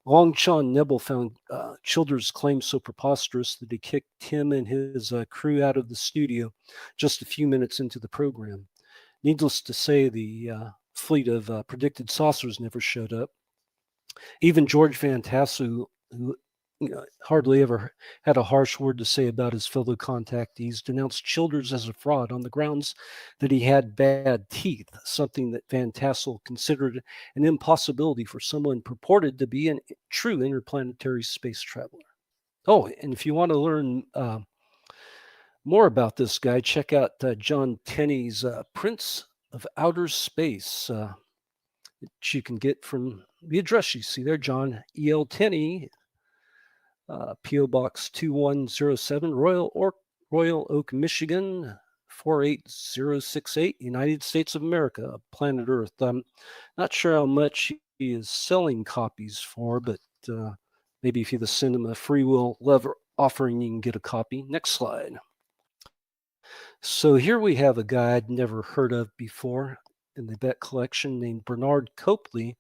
Long John Nebel found Childers' claims so preposterous that he kicked him and his crew out of the studio just a few minutes into the program. Needless to say, the fleet of predicted saucers never showed up. Even George Van Tassel, who hardly ever had a harsh word to say about his fellow contactees, denounced Childers as a fraud on the grounds that he had bad teeth, something that Van Tassel considered an impossibility for someone purported to be a true interplanetary space traveler. Oh, and if you want to learn more about this guy, check out John Tenney's Prince of Outer Space, which you can get from the address you see there, John E.L. Tenney, P.O. Box 2107, Royal Oak, Michigan, 48068, United States of America, planet Earth. I'm not sure how much he is selling copies for, but maybe if you send him a free will love offering, you can get a copy. Next slide. So here we have a guy I'd never heard of before in the Beck Collection named Bernard Copley,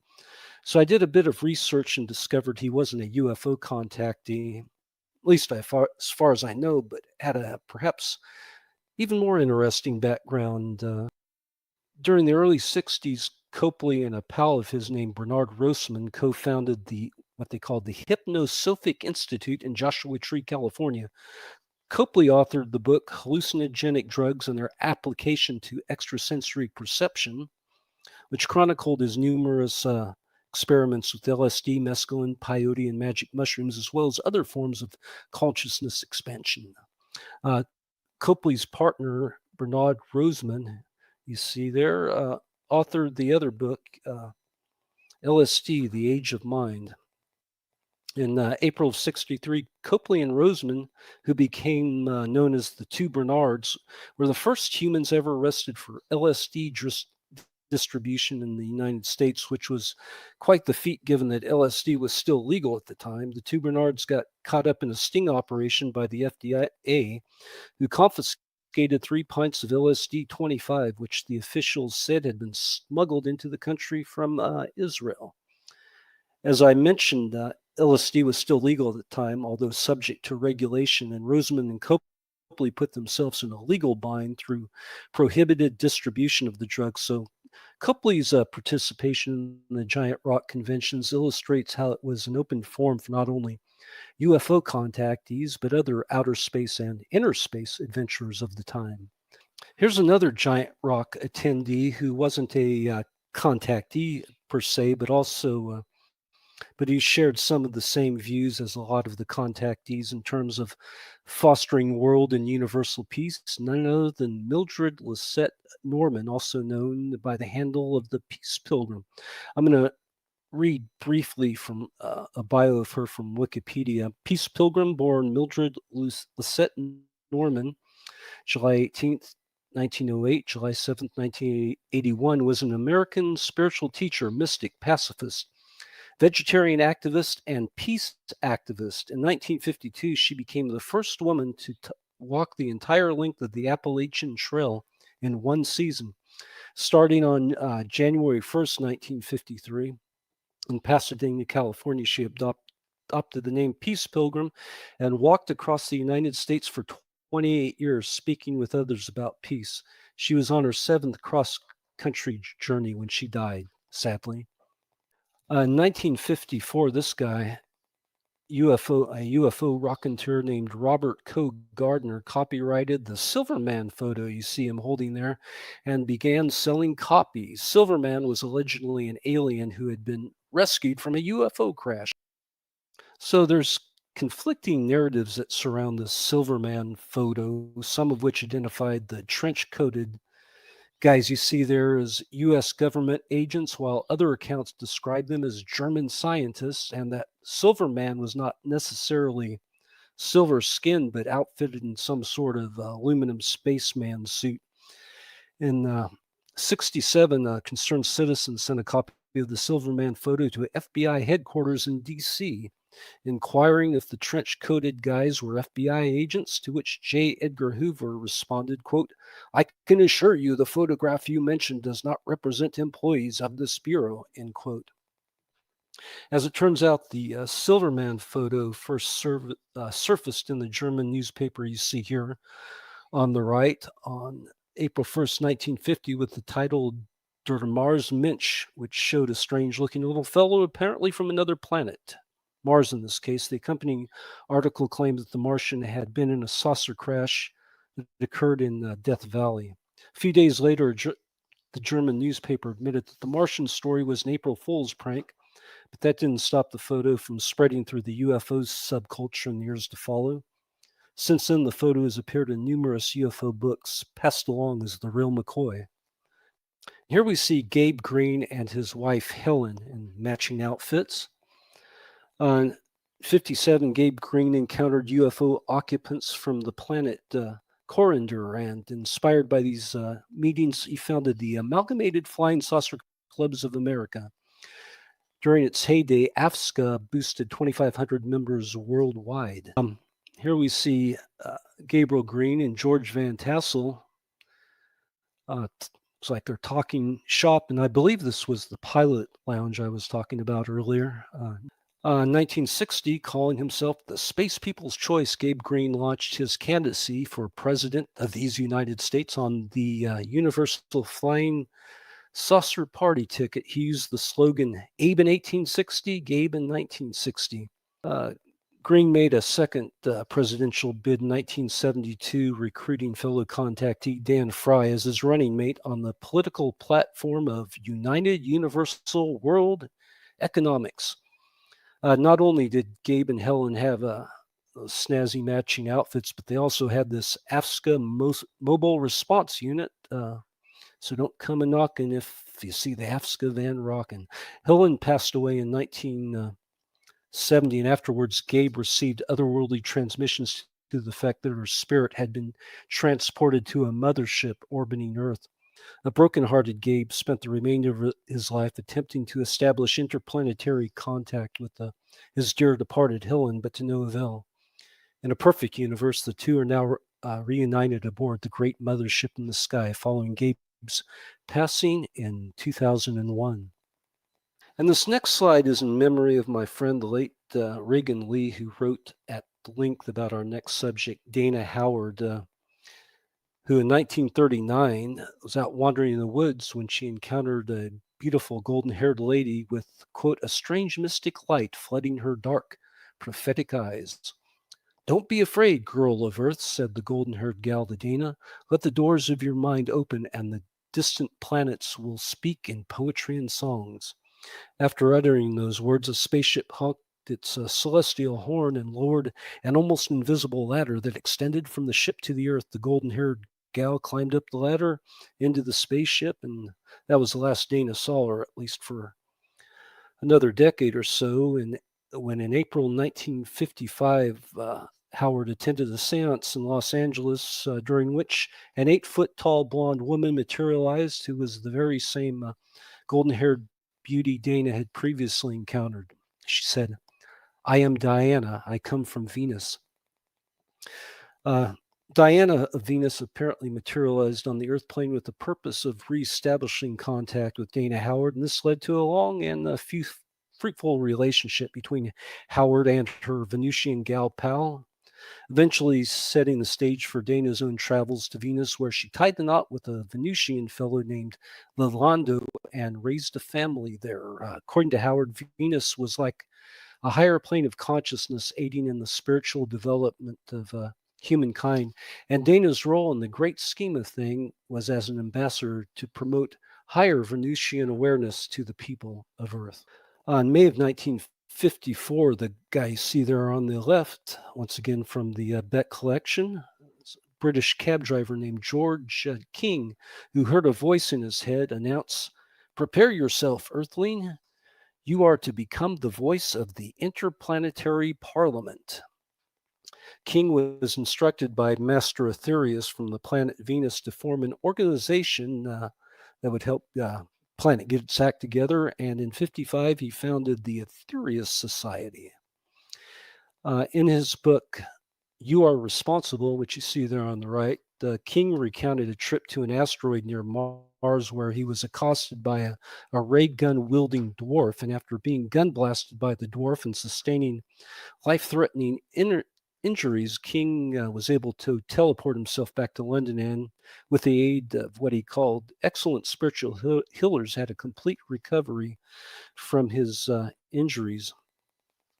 So I did a bit of research and discovered he wasn't a UFO contactee, at least as far as I know, but had a perhaps even more interesting background. During the early 60s, Copley and a pal of his named Bernard Rossman co-founded what they called the Hypnosophic Institute in Joshua Tree, California. Copley authored the book Hallucinogenic Drugs and Their Application to Extrasensory Perception, which chronicled his numerous experiments with LSD, mescaline, peyote, and magic mushrooms, as well as other forms of consciousness expansion. Copley's partner, Bernard Rossman, you see there, authored the other book, LSD, The Age of Mind. In April of 1963, Copley and Rossman, who became known as the Two Bernards, were the first humans ever arrested for LSD distribution in the United States, which was quite the feat given that LSD was still legal at the time. The Two Bernards got caught up in a sting operation by the FDA, who confiscated 3 pints of LSD 25, which the officials said had been smuggled into the country from Israel. As I mentioned, LSD was still legal at the time, although subject to regulation, and Rossman and Copley put themselves in a legal bind through prohibited distribution of the drug. So Copley's participation in the Giant Rock conventions illustrates how it was an open forum for not only UFO contactees, but other outer space and inner space adventurers of the time. Here's another Giant Rock attendee who wasn't a contactee per se, but he shared some of the same views as a lot of the contactees in terms of fostering world and universal peace, none other than Mildred Lisette Norman, also known by the handle of the Peace Pilgrim. I'm going to read briefly from a bio of her from Wikipedia. Peace Pilgrim, born Mildred Lisette Norman, July 18th, 1908, July 7th, 1981, was an American spiritual teacher, mystic, pacifist, vegetarian activist, and peace activist. In 1952, she became the first woman to walk the entire length of the Appalachian Trail in one season. Starting on January 1st, 1953, in Pasadena, California, she adopted the name Peace Pilgrim and walked across the United States for 28 years, speaking with others about peace. She was on her 7th cross-country journey when she died, sadly. In 1954, this guy, a UFO raconteur named Robert Coe Gardner, copyrighted the Silverman photo you see him holding there and began selling copies. Silverman was allegedly an alien who had been rescued from a UFO crash. So there's conflicting narratives that surround the Silverman photo, some of which identified the trench-coated guys you see there as U.S. government agents, while other accounts describe them as German scientists, and that Silverman was not necessarily silver-skinned, but outfitted in some sort of aluminum spaceman suit. In 1967, a concerned citizen sent a copy of the Silverman photo to FBI headquarters in D.C., inquiring if the trench-coated guys were FBI agents, to which J. Edgar Hoover responded, quote, "I can assure you the photograph you mentioned does not represent employees of this bureau," end quote. As it turns out, the Silverman photo first surfaced in the German newspaper you see here on the right on April 1st, 1950, with the title Der Mars Mensch, which showed a strange-looking little fellow apparently from another planet. Mars in this case. The accompanying article claimed that the Martian had been in a saucer crash that occurred in Death Valley. A few days later, the German newspaper admitted that the Martian story was an April Fool's prank, but that didn't stop the photo from spreading through the UFO subculture in the years to follow. Since then, the photo has appeared in numerous UFO books, passed along as the real McCoy. Here we see Gabe Green and his wife Helen in matching outfits. On 1957, Gabe Green encountered UFO occupants from the planet Coriander, and inspired by these meetings, he founded the Amalgamated Flying Saucer Clubs of America. During its heyday, AFSCA boosted 2,500 members worldwide. Here we see Gabriel Green and George Van Tassel It's like they're talking shop, and I believe this was the pilot lounge I was talking about earlier. 1960, calling himself the Space People's Choice, Gabe Green launched his candidacy for president of these United States on the Universal Flying Saucer Party ticket. He used the slogan, Abe in 1860, Gabe in 1960. Green made a second presidential bid in 1972, recruiting fellow contactee Dan Fry as his running mate on the political platform of United Universal World Economics. Not only did Gabe and Helen have snazzy matching outfits, but they also had this AFSCA mobile response unit. So don't come a knocking if you see the AFSCA van rocking. Helen passed away in 1970, and afterwards Gabe received otherworldly transmissions to the fact that her spirit had been transported to a mothership orbiting Earth. A broken-hearted Gabe spent the remainder of his life attempting to establish interplanetary contact with his dear departed Helen, but to no avail. In a perfect universe, the two are now reunited aboard the great mothership in the sky following Gabe's passing in 2001. And this next slide is in memory of my friend, the late Reagan Lee, who wrote at length about our next subject, Dana Howard, who in 1939 was out wandering in the woods when she encountered a beautiful golden-haired lady with, quote, a strange mystic light flooding her dark, prophetic eyes. Don't be afraid, girl of Earth, said the golden-haired gal to Dana. Let the doors of your mind open and the distant planets will speak in poetry and songs. After uttering those words, a spaceship honked its celestial horn and lowered an almost invisible ladder that extended from the ship to the Earth. The golden-haired gal climbed up the ladder into the spaceship, and that was the last Dana saw her, at least for another decade or so. And when in April 1955, Howard attended a seance in Los Angeles, during which an 8-foot-tall blonde woman materialized, who was the very same golden-haired beauty Dana had previously encountered. She said, I am Diana. I come from Venus. Diana of Venus apparently materialized on the Earth plane with the purpose of reestablishing contact with Dana Howard, and this led to a long and fruitful relationship between Howard and her Venusian gal pal, eventually setting the stage for Dana's own travels to Venus, where she tied the knot with a Venusian fellow named Lalando and raised a family there. According to Howard, Venus was like a higher plane of consciousness, aiding in the spiritual development of humankind, and Dana's role in the great scheme of things was as an ambassador to promote higher Venusian awareness to the people of Earth. On May of 1954, the guy you see there on the left, once again from the Beck Collection, British cab driver named George King, who heard a voice in his head announce, "Prepare yourself, Earthling. You are to become the voice of the Interplanetary Parliament." King was instructed by Master Aetherius from the planet Venus to form an organization that would help planet get its act together, and in 1955 he founded the Aetherius Society. In his book, You Are Responsible, which you see there on the right, King recounted a trip to an asteroid near Mars where he was accosted by a ray gun wielding dwarf, and after being gun blasted by the dwarf and sustaining life-threatening injuries, King was able to teleport himself back to London, and with the aid of what he called excellent spiritual healers, had a complete recovery from his injuries.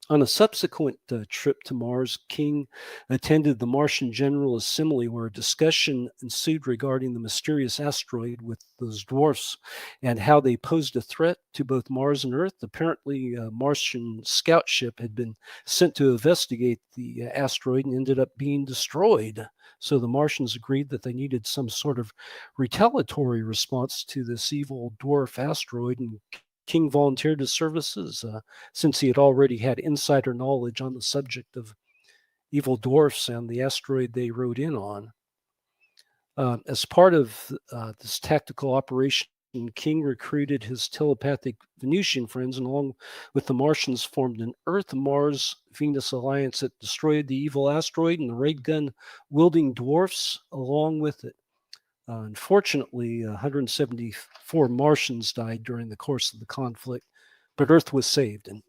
On a subsequent trip to Mars, King attended the Martian General Assembly, where a discussion ensued regarding the mysterious asteroid with those dwarfs and how they posed a threat to both Mars and Earth. Apparently, a Martian scout ship had been sent to investigate the asteroid and ended up being destroyed. So the Martians agreed that they needed some sort of retaliatory response to this evil dwarf asteroid, and King volunteered his services since he had already had insider knowledge on the subject of evil dwarfs and the asteroid they rode in on. As part of this tactical operation, King recruited his telepathic Venusian friends, and along with the Martians formed an Earth-Mars-Venus alliance that destroyed the evil asteroid and the ray gun wielding dwarfs along with it. Unfortunately, 174 Martians died during the course of the conflict, but Earth was saved. And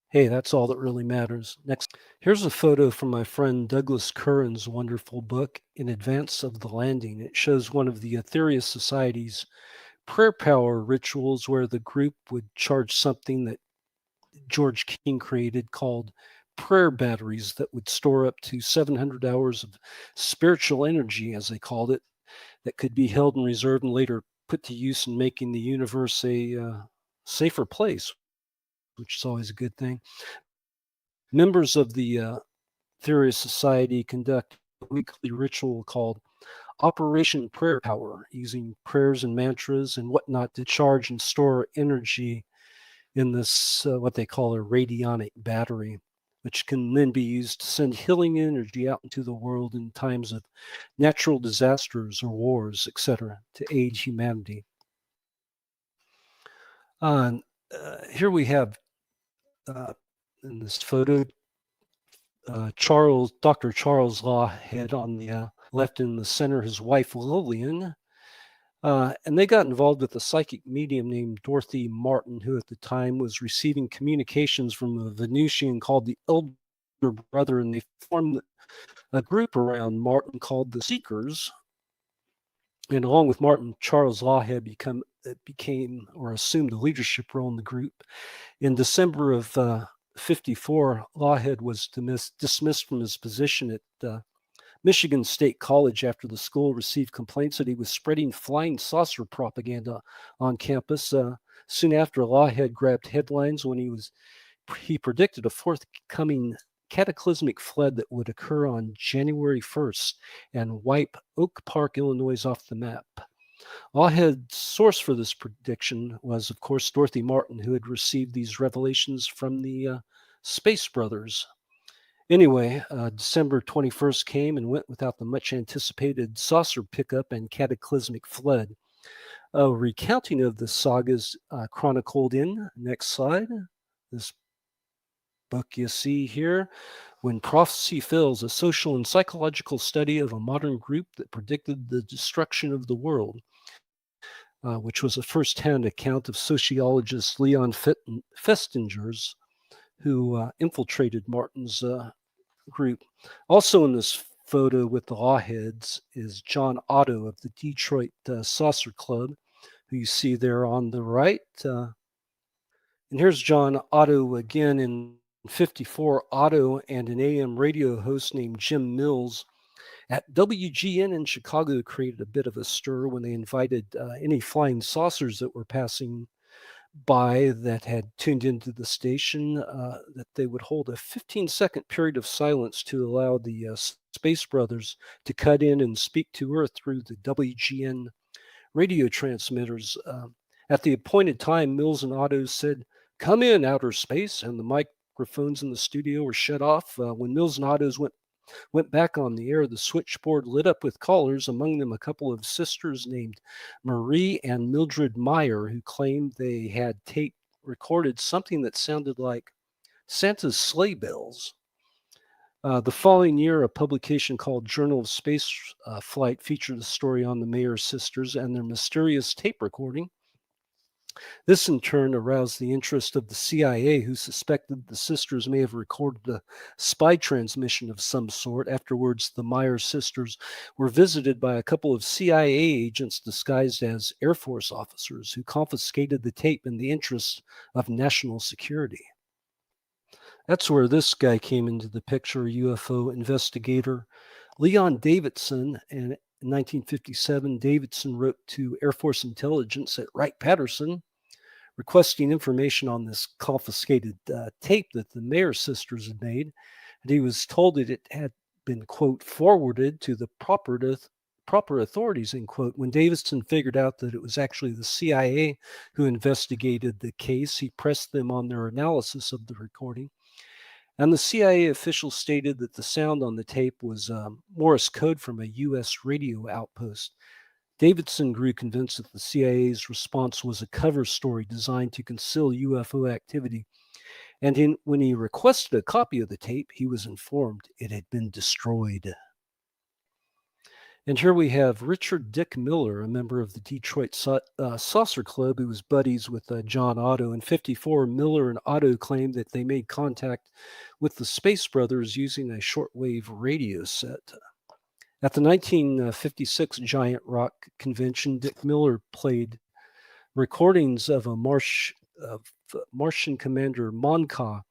hey, that's all that really matters. Next, here's a photo from my friend Douglas Curran's wonderful book, In Advance of the Landing. It shows one of the Aetherius Society's prayer power rituals where the group would charge something that George King created called prayer batteries that would store up to 700 hours of spiritual energy, as they called it, that could be held in reserve and later put to use in making the universe a safer place, which is always a good thing. Members of the Aetherius Society conduct a weekly ritual called Operation Prayer Power, using prayers and mantras and whatnot to charge and store energy in this, what they call a radionic battery, which can then be used to send healing energy out into the world in times of natural disasters or wars, etc., to aid humanity. Here we have, in this photo, Dr. Charles Lawhead on the left, in the center, his wife Lillian. And they got involved with a psychic medium named Dorothy Martin, who at the time was receiving communications from a Venusian called the Elder Brother, and they formed a group around Martin called the Seekers. And along with Martin, Charles Lawhead became or assumed a leadership role in the group. In December of 54, Lawhead was dismissed from his position at Michigan State College after the school received complaints that he was spreading flying saucer propaganda on campus. Soon after, Lawhead grabbed headlines when he predicted a forthcoming cataclysmic flood that would occur on January 1st and wipe Oak Park, Illinois off the map. Lawhead's source for this prediction was, of course, Dorothy Martin, who had received these revelations from the Space Brothers. Anyway, December 21st came and went without the much anticipated saucer pickup and cataclysmic flood. A recounting of the sagas chronicled in, next slide, this book you see here, When Prophecy Fails, a social and psychological study of a modern group that predicted the destruction of the world, which was a first-hand account of sociologist Leon Festinger's, who infiltrated Martin's group. Also in this photo with the Lawheads is John Otto of the Detroit Saucer Club, who you see there on the right. And here's John Otto again in 54. Otto and an AM radio host named Jim Mills at WGN in Chicago created a bit of a stir when they invited any flying saucers that were passing by that had tuned into the station, that they would hold a 15-second period of silence to allow the Space Brothers to cut in and speak to Earth through the WGN radio transmitters. At the appointed time, Mills and Otto said, "Come in, outer space," and the microphones in the studio were shut off. When Mills and Otto's went back on the air, the switchboard lit up with callers, among them a couple of sisters named Marie and Mildred Meyer, who claimed they had tape recorded something that sounded like Santa's sleigh bells. The following year, a publication called Journal of Space Flight featured a story on the Meyer sisters and their mysterious tape recording. This in turn aroused the interest of the CIA, who suspected the sisters may have recorded a spy transmission of some sort. Afterwards, the Meyer sisters were visited by a couple of CIA agents disguised as Air Force officers who confiscated the tape in the interest of national security. That's where this guy came into the picture, UFO investigator Leon Davidson. And in 1957, Davidson wrote to Air Force Intelligence at Wright-Patterson requesting information on this confiscated tape that the Meyer sisters had made. And he was told that it had been, quote, forwarded to the proper authorities, end quote. When Davidson figured out that it was actually the CIA who investigated the case, he pressed them on their analysis of the recording. And the CIA official stated that the sound on the tape was Morse code from a U.S. radio outpost. Davidson grew convinced that the CIA's response was a cover story designed to conceal UFO activity. And when he requested a copy of the tape, he was informed it had been destroyed. And here we have Richard Dick Miller, a member of the Detroit Saucer Club, who was buddies with John Otto. In 1954, Miller and Otto claimed that they made contact with the Space Brothers using a shortwave radio set. At the 1956 Giant Rock Convention, Dick Miller played recordings of Martian Commander Monka,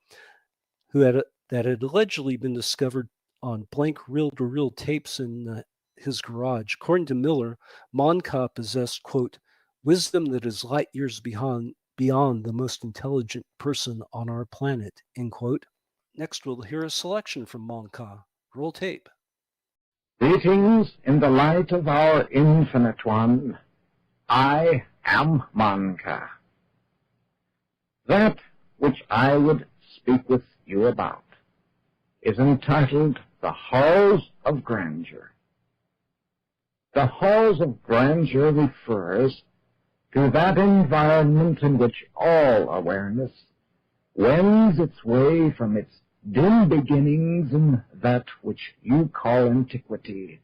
that had allegedly been discovered on blank reel-to-reel tapes in his garage. According to Miller, Monka possessed, quote, wisdom that is light years beyond the most intelligent person on our planet, end quote. Next, we'll hear a selection from Monka. Roll tape. Greetings in the light of our infinite one. I am Monka. That which I would speak with you about is entitled The Halls of Grandeur. The Halls of Grandeur refers to that environment in which all awareness wends its way from its dim beginnings in that which you call antiquity.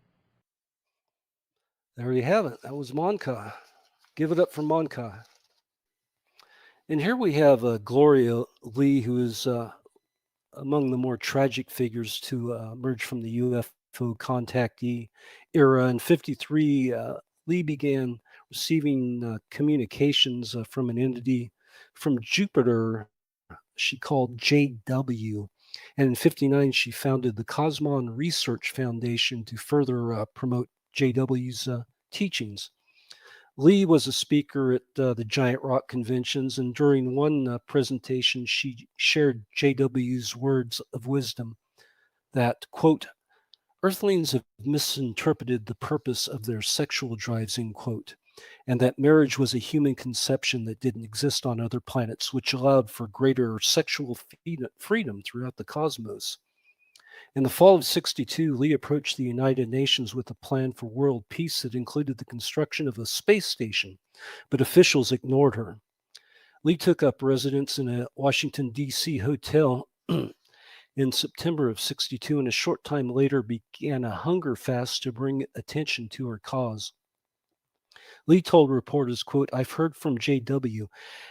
There you have it. That was Monka. Give it up for Monka. And here we have Gloria Lee, who is among the more tragic figures to emerge from the UFO contactee era. In 1953, Lee began receiving communications from an entity from Jupiter she called JW. And in 1959, she founded the Cosmon Research Foundation to further promote JW's teachings. Lee was a speaker at the Giant Rock conventions, and during one presentation, she shared JW's words of wisdom that, quote, Earthlings have misinterpreted the purpose of their sexual drives, end quote, and that marriage was a human conception that didn't exist on other planets, which allowed for greater sexual freedom throughout the cosmos. In the fall of 1962, Lee approached the United Nations with a plan for world peace that included the construction of a space station, but officials ignored her. Lee took up residence in a Washington, D.C. hotel in September of 1962, and a short time later began a hunger fast to bring attention to her cause. Lee told reporters, quote, I've heard from JW,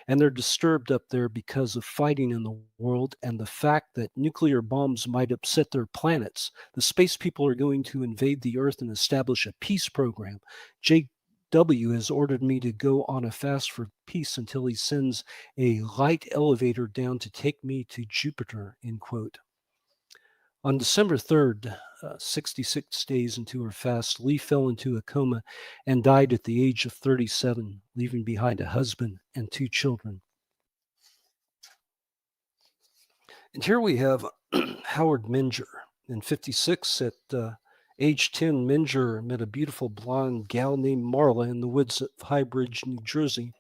and they're disturbed up there because of fighting in the world and the fact that nuclear bombs might upset their planets. The space people are going to invade the Earth and establish a peace program. JW has ordered me to go on a fast for peace until he sends a light elevator down to take me to Jupiter, end quote. On December 3rd, 66 days into her fast, Lee fell into a coma and died at the age of 37, leaving behind a husband and 2 children. And here we have Howard Menger. In 1956, at age 10, Menger met a beautiful blonde gal named Marla in the woods of High Bridge, New Jersey,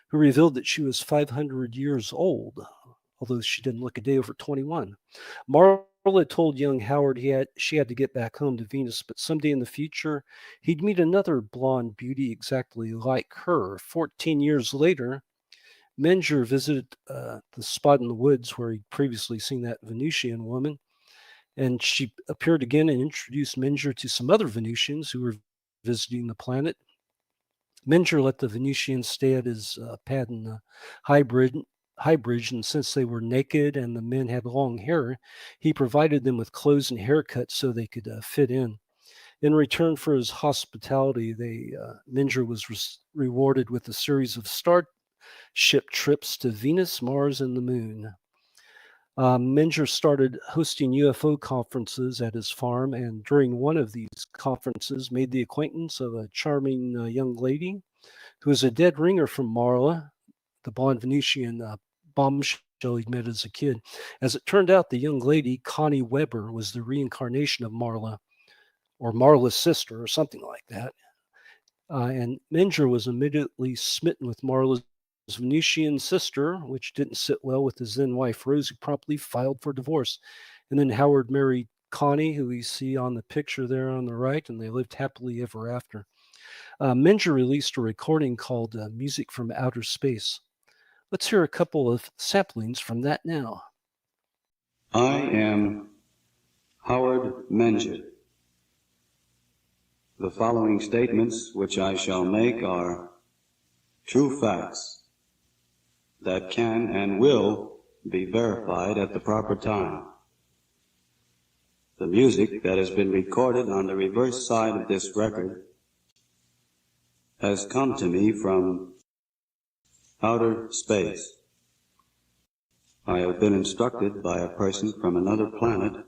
who revealed that she was 500 years old, although she didn't look a day over 21. Marla told young Howard she had to get back home to Venus, but someday in the future, he'd meet another blonde beauty exactly like her. 14 years later, Menger visited the spot in the woods where he'd previously seen that Venusian woman, and she appeared again and introduced Menger to some other Venusians who were visiting the planet. Menger let the Venusians stay at his pad in High Bridge, and since they were naked and the men had long hair, he provided them with clothes and haircuts so they could fit in. In return for his hospitality, Menger was rewarded with a series of starship trips to Venus, Mars, and the Moon. Menger started hosting UFO conferences at his farm, and during one of these conferences made the acquaintance of a charming young lady who was a dead ringer from Marla, the blonde Venusian bombshell he'd met as a kid. As it turned out, the young lady, Connie Weber, was the reincarnation of Marla, or Marla's sister, or something like that. And Menger was immediately smitten with Marla's Venusian sister, which didn't sit well with his then wife, Rose, who promptly filed for divorce. And then Howard married Connie, who we see on the picture there on the right, and they lived happily ever after. Menger released a recording called Music from Outer Space. Let's hear a couple of samplings from that now. I am Howard Menger. The following statements which I shall make are true facts that can and will be verified at the proper time. The music that has been recorded on the reverse side of this record has come to me from outer space. I have been instructed by a person from another planet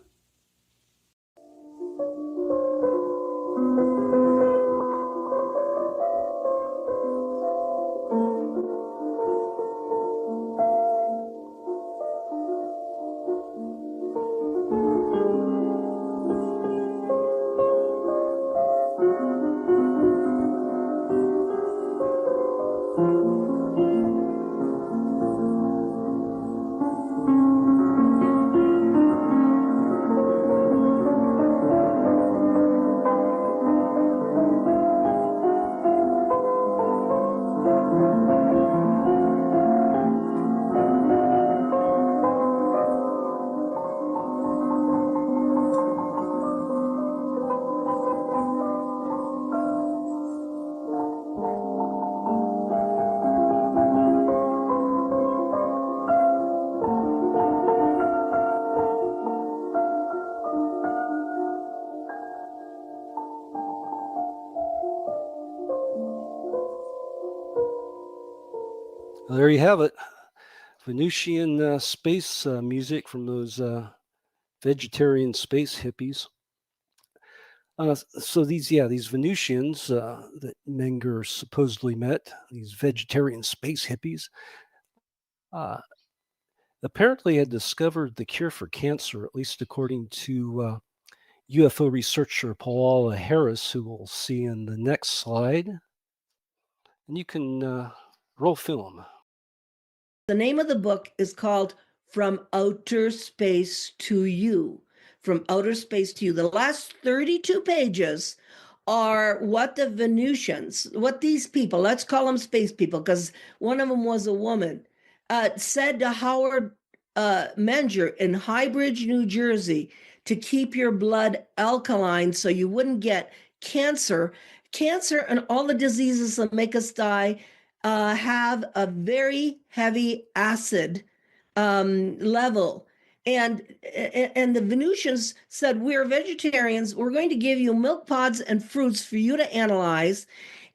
Well, there you have it. Venusian space music from those vegetarian space hippies. So these Venusians that Menger supposedly met, these vegetarian space hippies, apparently had discovered the cure for cancer, at least according to UFO researcher Paula Harris, who we'll see in the next slide. And you can roll film. The name of the book is called From Outer Space to You. From Outer Space to You. The last 32 pages are what the Venusians, what these people, let's call them space people, because one of them was a woman, said to Howard Menger in Highbridge, New Jersey, to keep your blood alkaline so you wouldn't get cancer. Cancer and all the diseases that make us die have a very heavy acid level. And the Venusians said, we're vegetarians. We're going to give you milk pods and fruits for you to analyze.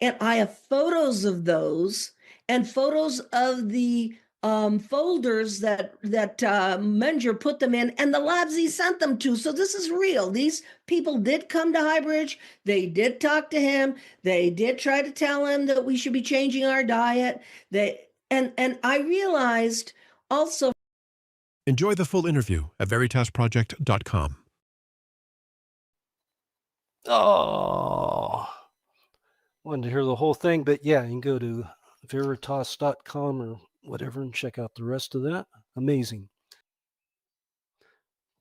And I have photos of those and photos of the folders that Menger put them in and the labs he sent them to. So this is real. These people did come to Highbridge. They did talk to him. They did try to tell him that we should be changing our diet. And I realized also. Enjoy the full interview at veritasproject.com. Oh, wanted to hear the whole thing, but yeah, you can go to veritas.com or whatever and check out the rest of that. Amazing.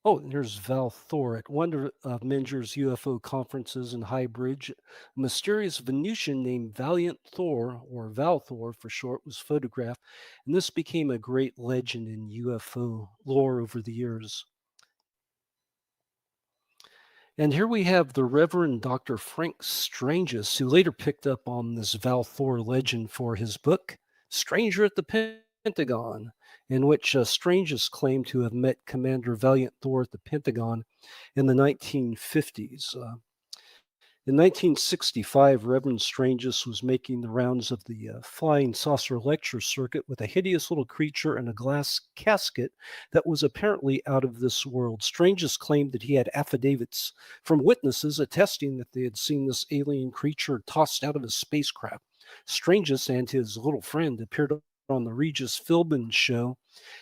Oh, and here's Val Thor at one of Menger's UFO conferences in Highbridge. A mysterious Venusian named Valiant Thor, or Val Thor for short, was photographed, and this became a great legend in UFO lore over the years. And here we have the Reverend Dr. Frank Stranges, who later picked up on this Val Thor legend for his book, Stranger at the Pentagon, in which Stranges claimed to have met Commander Valiant Thor at the Pentagon in the 1950s. In 1965, Reverend Stranges was making the rounds of the flying saucer lecture circuit with a hideous little creature in a glass casket that was apparently out of this world. Stranges claimed that he had affidavits from witnesses attesting that they had seen this alien creature tossed out of a spacecraft. Stranges and his little friend appeared on the Regis Philbin show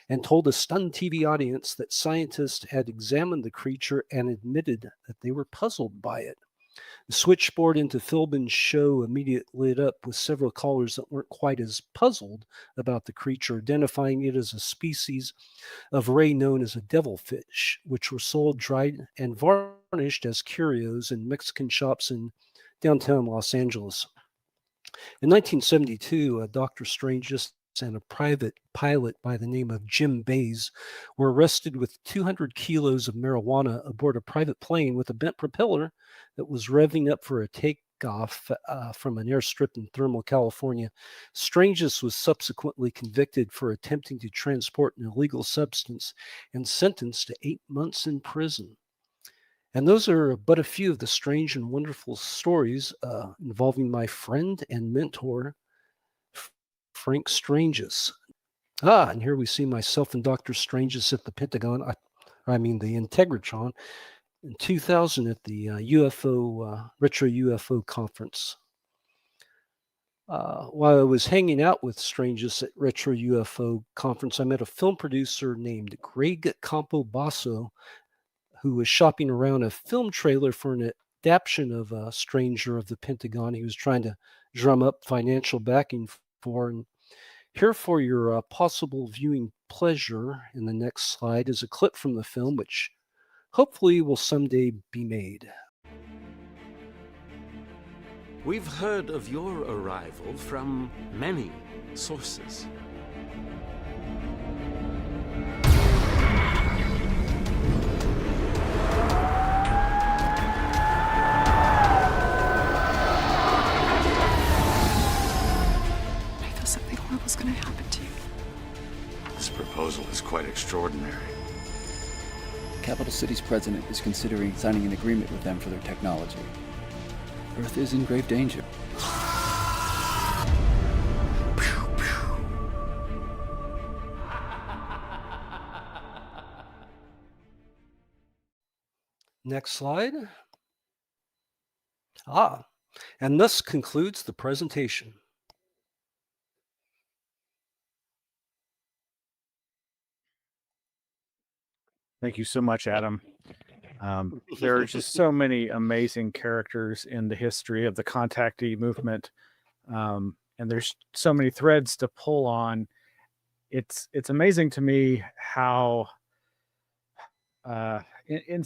and told a stunned TV audience that scientists had examined the creature and admitted that they were puzzled by it. The switchboard into Philbin's show immediately lit up with several callers that weren't quite as puzzled about the creature, identifying it as a species of ray known as a devilfish, which were sold dried and varnished as curios in Mexican shops in downtown Los Angeles. In 1972, Dr. Stranges and a private pilot by the name of Jim Bays were arrested with 200 kilos of marijuana aboard a private plane with a bent propeller that was revving up for a takeoff from an airstrip in Thermal, California. Stranges was subsequently convicted for attempting to transport an illegal substance and sentenced to 8 months in prison. And those are but a few of the strange and wonderful stories involving my friend and mentor, Frank Stranges. And here we see myself and Dr. Stranges at the Pentagon, the Integratron, in 2000 at the Retro UFO conference. While I was hanging out with Stranges at Retro UFO conference, I met a film producer named Greg Campobasso, who was shopping around a film trailer for an adaptation of Stranger of the Pentagon. He was trying to drum up financial backing for. And here for your possible viewing pleasure in the next slide is a clip from the film, which hopefully will someday be made. We've heard of your arrival from many sources. I feel something horrible is going to happen to you. This proposal is quite extraordinary. Capital City's president is considering signing an agreement with them for their technology. Earth is in grave danger. Next slide. And this concludes the presentation. Thank you so much, Adam. There are just so many amazing characters in the history of the contactee movement, and there's so many threads to pull on. It's amazing to me how, in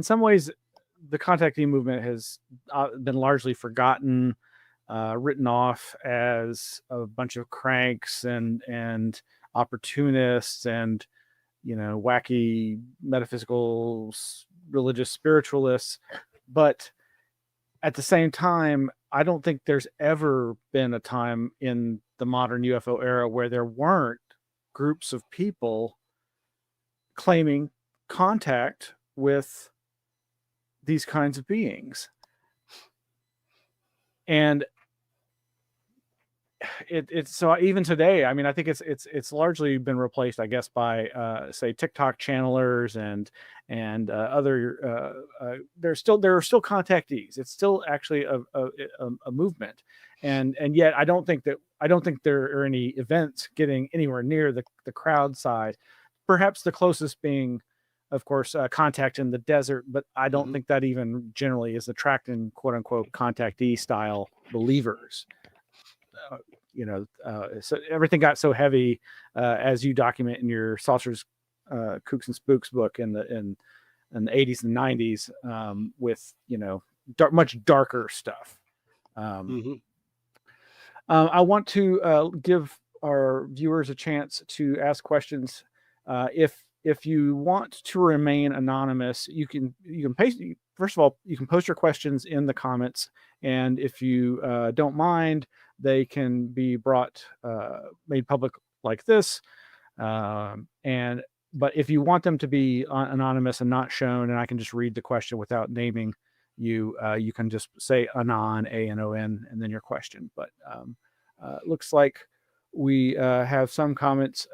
some ways, the contactee movement has been largely forgotten, written off as a bunch of cranks and opportunists and wacky metaphysical religious spiritualists. But at the same time, I don't think there's ever been a time in the modern UFO era where there weren't groups of people claiming contact with these kinds of beings. And it's so even today, I mean, I think it's largely been replaced, I guess, by say TikTok channelers and other there are still contactees. It's still actually a movement, and yet I don't think there are any events getting anywhere near the crowd size. Perhaps the closest being, of course, Contact in the Desert, but I don't think that even generally is attracting quote unquote contactee style believers. So everything got so heavy, as you document in your Saucers, Kooks and Spooks book in the 80s and 90s, with much darker stuff. I want to give our viewers a chance to ask questions. If you want to remain anonymous, you can paste. First of all, you can post your questions in the comments, and if you don't mind, they can be made public like this. But if you want them to be anonymous and not shown, and I can just read the question without naming you, you can just say anon, ANON, and then your question. But looks like we have some comments.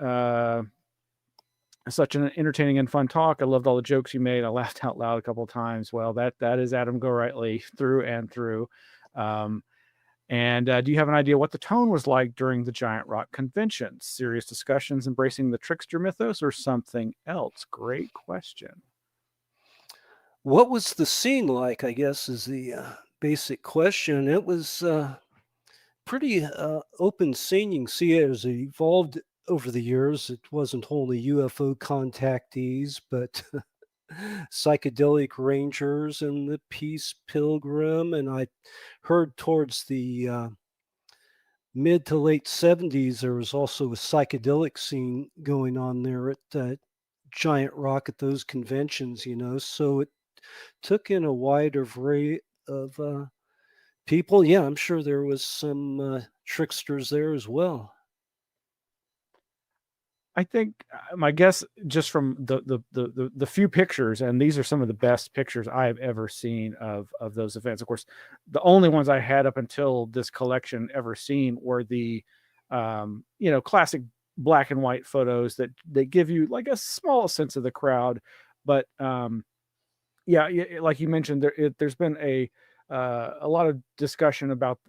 Such an entertaining and fun talk. I loved all the jokes you made. I laughed out loud a couple of times. Well, that is Adam Gorightly through and through. And do you have an idea what the tone was like during the Giant Rock convention? Serious discussions embracing the trickster mythos or something else? Great question. What was the scene like, I guess, is the basic question. It was pretty open scene. You can see it as it evolved over the years. It wasn't only UFO contactees, but psychedelic rangers and the Peace Pilgrim. And I heard towards the mid to late 70s, there was also a psychedelic scene going on there at Giant Rock at those conventions, so it took in a wider array of people. Yeah, I'm sure there was some tricksters there as well. I think my guess, just from the few pictures, and these are some of the best pictures I have ever seen of those events. Of course, the only ones I had up until this collection ever seen were the classic black and white photos that they give you like a small sense of the crowd. But yeah, like you mentioned, there's been a lot of discussion about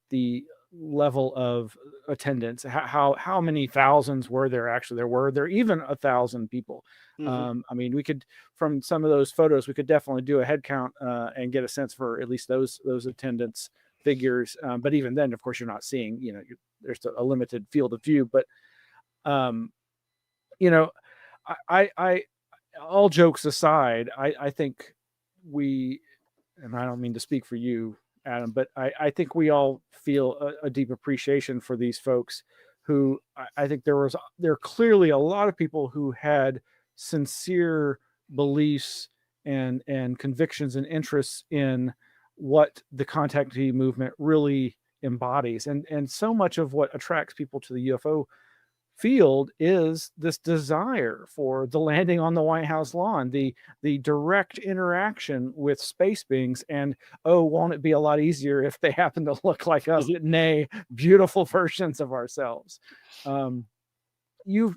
the level of attendance. How many thousands were there? Actually, were there even 1,000 people? I mean, we could, from some of those photos, we could definitely do a head count and get a sense for at least those attendance figures. But even then, of course, you're not seeing. There's a limited field of view. But I all jokes aside, I think and I don't mean to speak for you, Adam, but I think we all feel a deep appreciation for these folks who I think there are clearly a lot of people who had sincere beliefs and convictions and interests in what the contactee movement really embodies. And so much of what attracts people to the UFO field is this desire for the landing on the White House lawn, the direct interaction with space beings, and won't it be a lot easier if they happen to look like us, nay, beautiful versions of ourselves. Your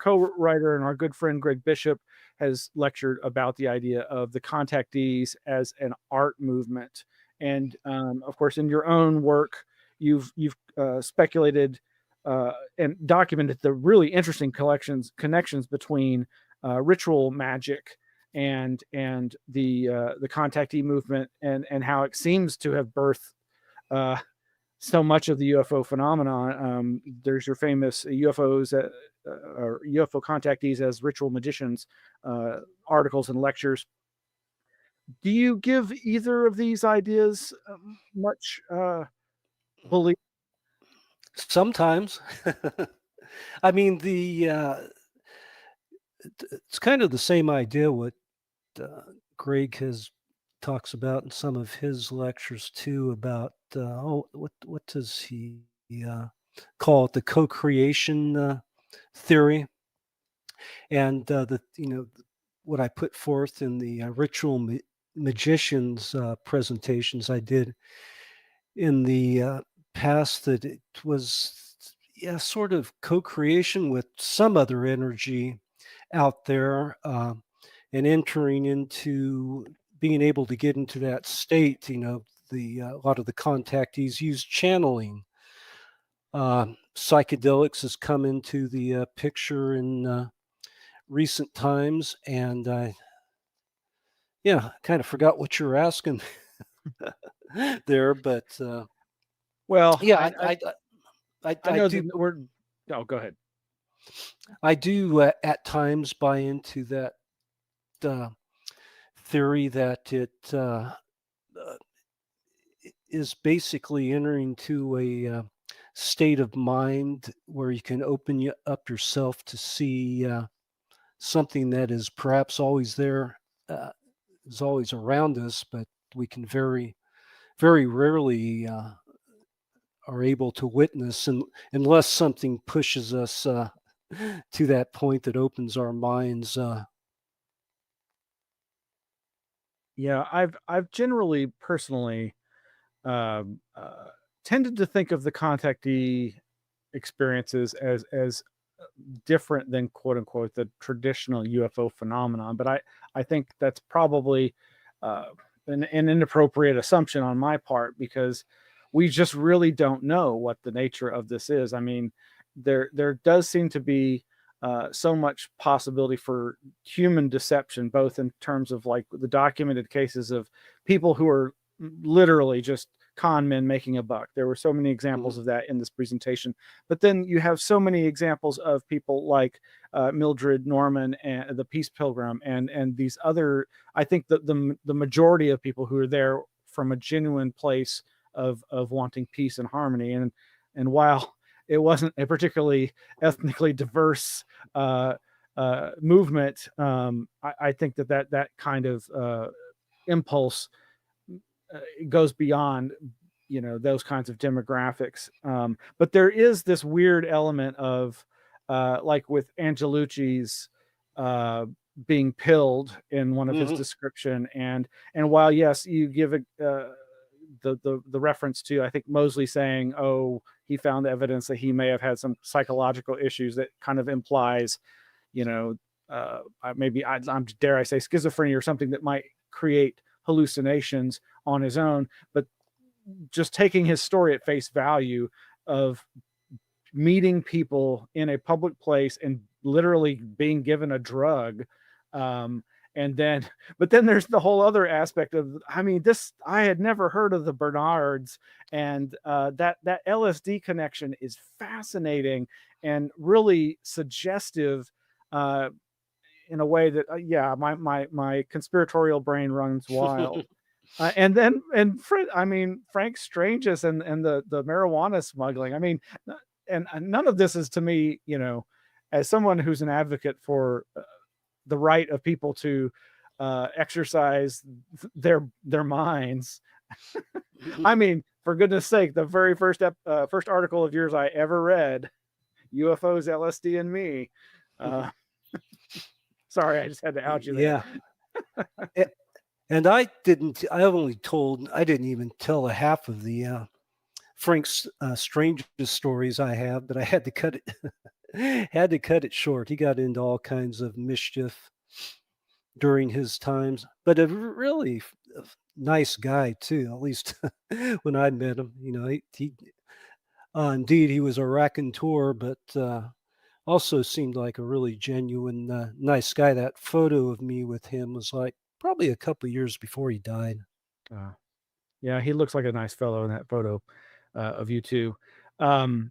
co-writer and our good friend Greg Bishop has lectured about the idea of the contactees as an art movement, and of course, in your own work, you've speculated and documented the really interesting connections between ritual magic and the contactee movement, and how it seems to have birthed so much of the UFO phenomenon. There's your famous UFOs or UFO contactees as ritual magicians articles and lectures. Do you give either of these ideas much belief? Sometimes. I mean, it's kind of the same idea what Greg talks about in some of his lectures too, about what does he call it, the co-creation theory, and what I put forth in the ritual magicians presentations I did in the past, that it was sort of co-creation with some other energy out there, and entering into being able to get into that state. A lot of the contactees use channeling. Psychedelics has come into the picture in recent times, and kind of forgot what you were asking there, but well, yeah, I know do. Go ahead. I do at times buy into that theory that it is basically entering to a state of mind where you can open up yourself to see something that is perhaps always there, is always around us, but we can very, very rarely are able to witness, unless something pushes us to that point that opens our minds. Yeah, I've generally personally tended to think of the contactee experiences as different than quote unquote the traditional UFO phenomenon, but I think that's probably an inappropriate assumption on my part, because we just really don't know what the nature of this is. I mean, there does seem to be so much possibility for human deception, both in terms of like the documented cases of people who are literally just con men making a buck. There were so many examples of that in this presentation, but then you have so many examples of people like Mildred Norman and the Peace Pilgrim, and these other. I think that the majority of people who are there from a genuine place of wanting peace and harmony, and while it wasn't a particularly ethnically diverse movement, I think that kind of impulse it goes beyond, those kinds of demographics. But there is this weird element of, like with Angelucci's being pilled in one of his description, and while yes, you give the reference to, I think, Mosley saying, "Oh, he found evidence that he may have had some psychological issues," that kind of implies, maybe I'm dare I say schizophrenia or something that might create hallucinations on his own. But just taking his story at face value of meeting people in a public place and literally being given a drug, and then but then there's the whole other aspect of, I had never heard of the Bernards, and that LSD connection is fascinating and really suggestive, in a way that my conspiratorial brain runs wild. And Frank Strange's and the marijuana smuggling. And none of this is, to me, as someone who's an advocate for the right of people to exercise their minds. For goodness sake, the very first article of yours I ever read, UFOs, LSD, and me. Sorry, I just had to out you there. Yeah. And I didn't even tell a half of the Frank's strangest stories I have, but I had to cut it short. He got into all kinds of mischief during his times, but a really nice guy too, at least when I met him. Indeed, he was a raconteur, but also seemed like a really genuine, nice guy. That photo of me with him was like probably a couple of years before he died. Yeah, he looks like a nice fellow in that photo of you too. Going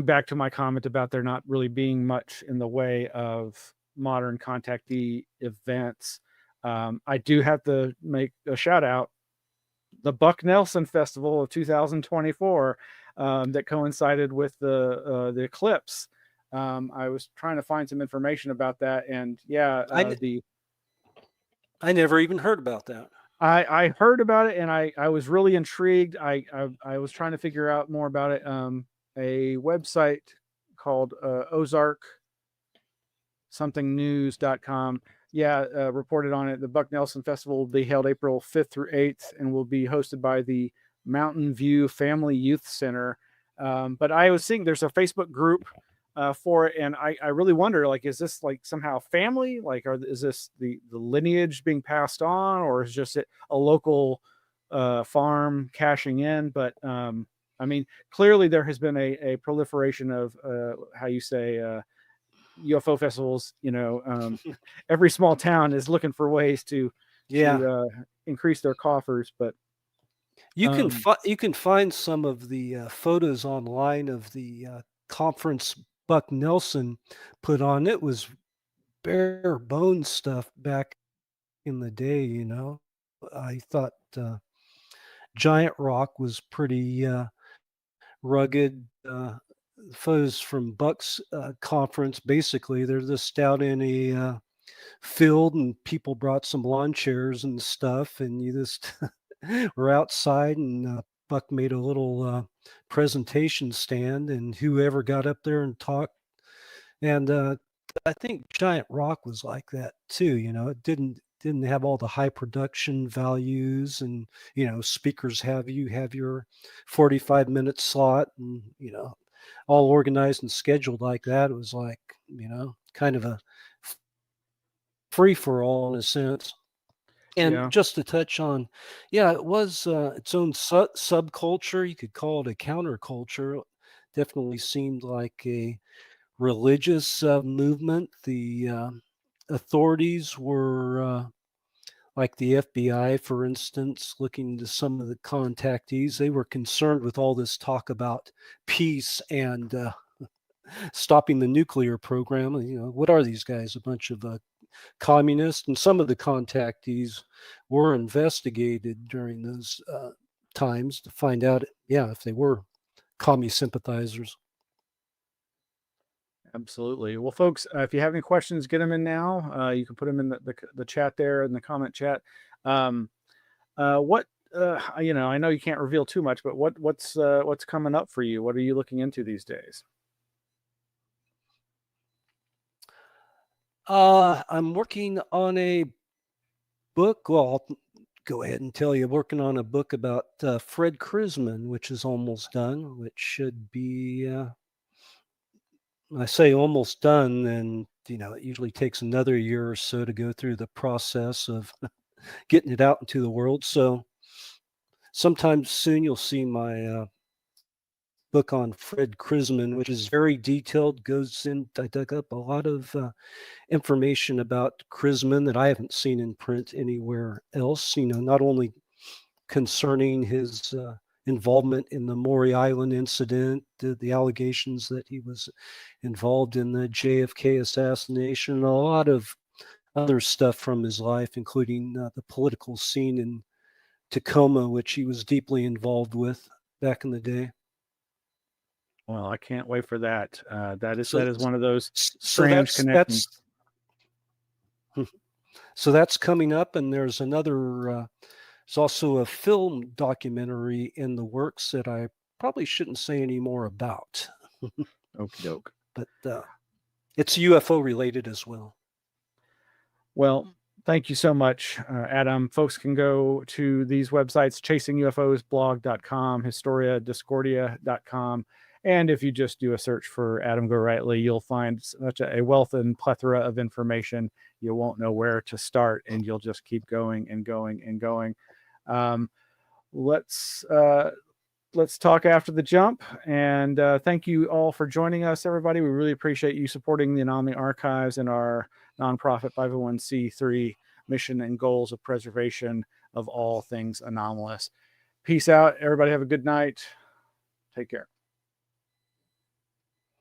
back to my comment about there not really being much in the way of modern contactee events, I do have to make a shout out. The Buck Nelson Festival of 2024, that coincided with the eclipse. I was trying to find some information about that, and I never even heard about that. I heard about it, and I was really intrigued. I was trying to figure out more about it. A website called Ozark something news.com reported on it. The Buck Nelson Festival will be held April 5th through 8th and will be hosted by the Mountain View Family Youth Center. But I was seeing there's a Facebook group for it, and I really wonder, like, is this like somehow family? Like, is this the lineage being passed on, or is just a local farm cashing in? But clearly there has been a proliferation of how you say UFO festivals. Every small town is looking for ways to increase their coffers. But you can find some of the photos online of the conference Buck Nelson put on. It was bare bones stuff back in the day. I thought Giant Rock was pretty rugged. Photos from Buck's conference, basically they're just out in a field, and people brought some lawn chairs and stuff, and you just were outside, and Buck made a little presentation stand, and whoever got up there and talked. And I think Giant Rock was like that too. It didn't have all the high production values, and speakers have your 45-minute slot, and all organized and scheduled like that. It was like kind of a free for all in a sense. And just to touch on, it was its own subculture. You could call it a counterculture. Definitely seemed like a religious movement. The authorities were like the FBI, for instance, looking into some of the contactees. They were concerned with all this talk about peace and stopping the nuclear program. What are these guys? A bunch of communists? And some of the contactees were investigated during those times to find out, if they were commie sympathizers. Absolutely. Well, folks, if you have any questions, get them in now. You can put them in the chat there, in the comment chat. What I know you can't reveal too much, but what's coming up for you? What are you looking into these days? I'm working on a book. Well, I'll go ahead and tell you, working on a book about Fred Krisman, which is almost done, which should be, I say almost done, and it usually takes another year or so to go through the process of getting it out into the world. So sometime soon you'll see my book on Fred Krisman, which is very detailed, goes in, I dug up a lot of information about Krisman that I haven't seen in print anywhere else, not only concerning his involvement in the Maury Island incident, the allegations that he was involved in the JFK assassination, a lot of other stuff from his life, including the political scene in Tacoma, which he was deeply involved with back in the day. Well, I can't wait for that. That is So- one of those So strange connections. So that's coming up, and there's another. There's also a film documentary in the works that I probably shouldn't say any more about. Okie doke. But it's UFO related as well. Well, thank you so much, Adam. Folks can go to these websites, chasingufosblog.com, historiadiscordia.com. And if you just do a search for Adam Gorightly, you'll find such a wealth and plethora of information. You won't know where to start, and you'll just keep going and going and going. Let's talk after the jump. And thank you all for joining us, everybody. We really appreciate you supporting the Anomaly Archives and our nonprofit 501c3 mission and goals of preservation of all things anomalous. Peace out, everybody. Have a good night. Take care.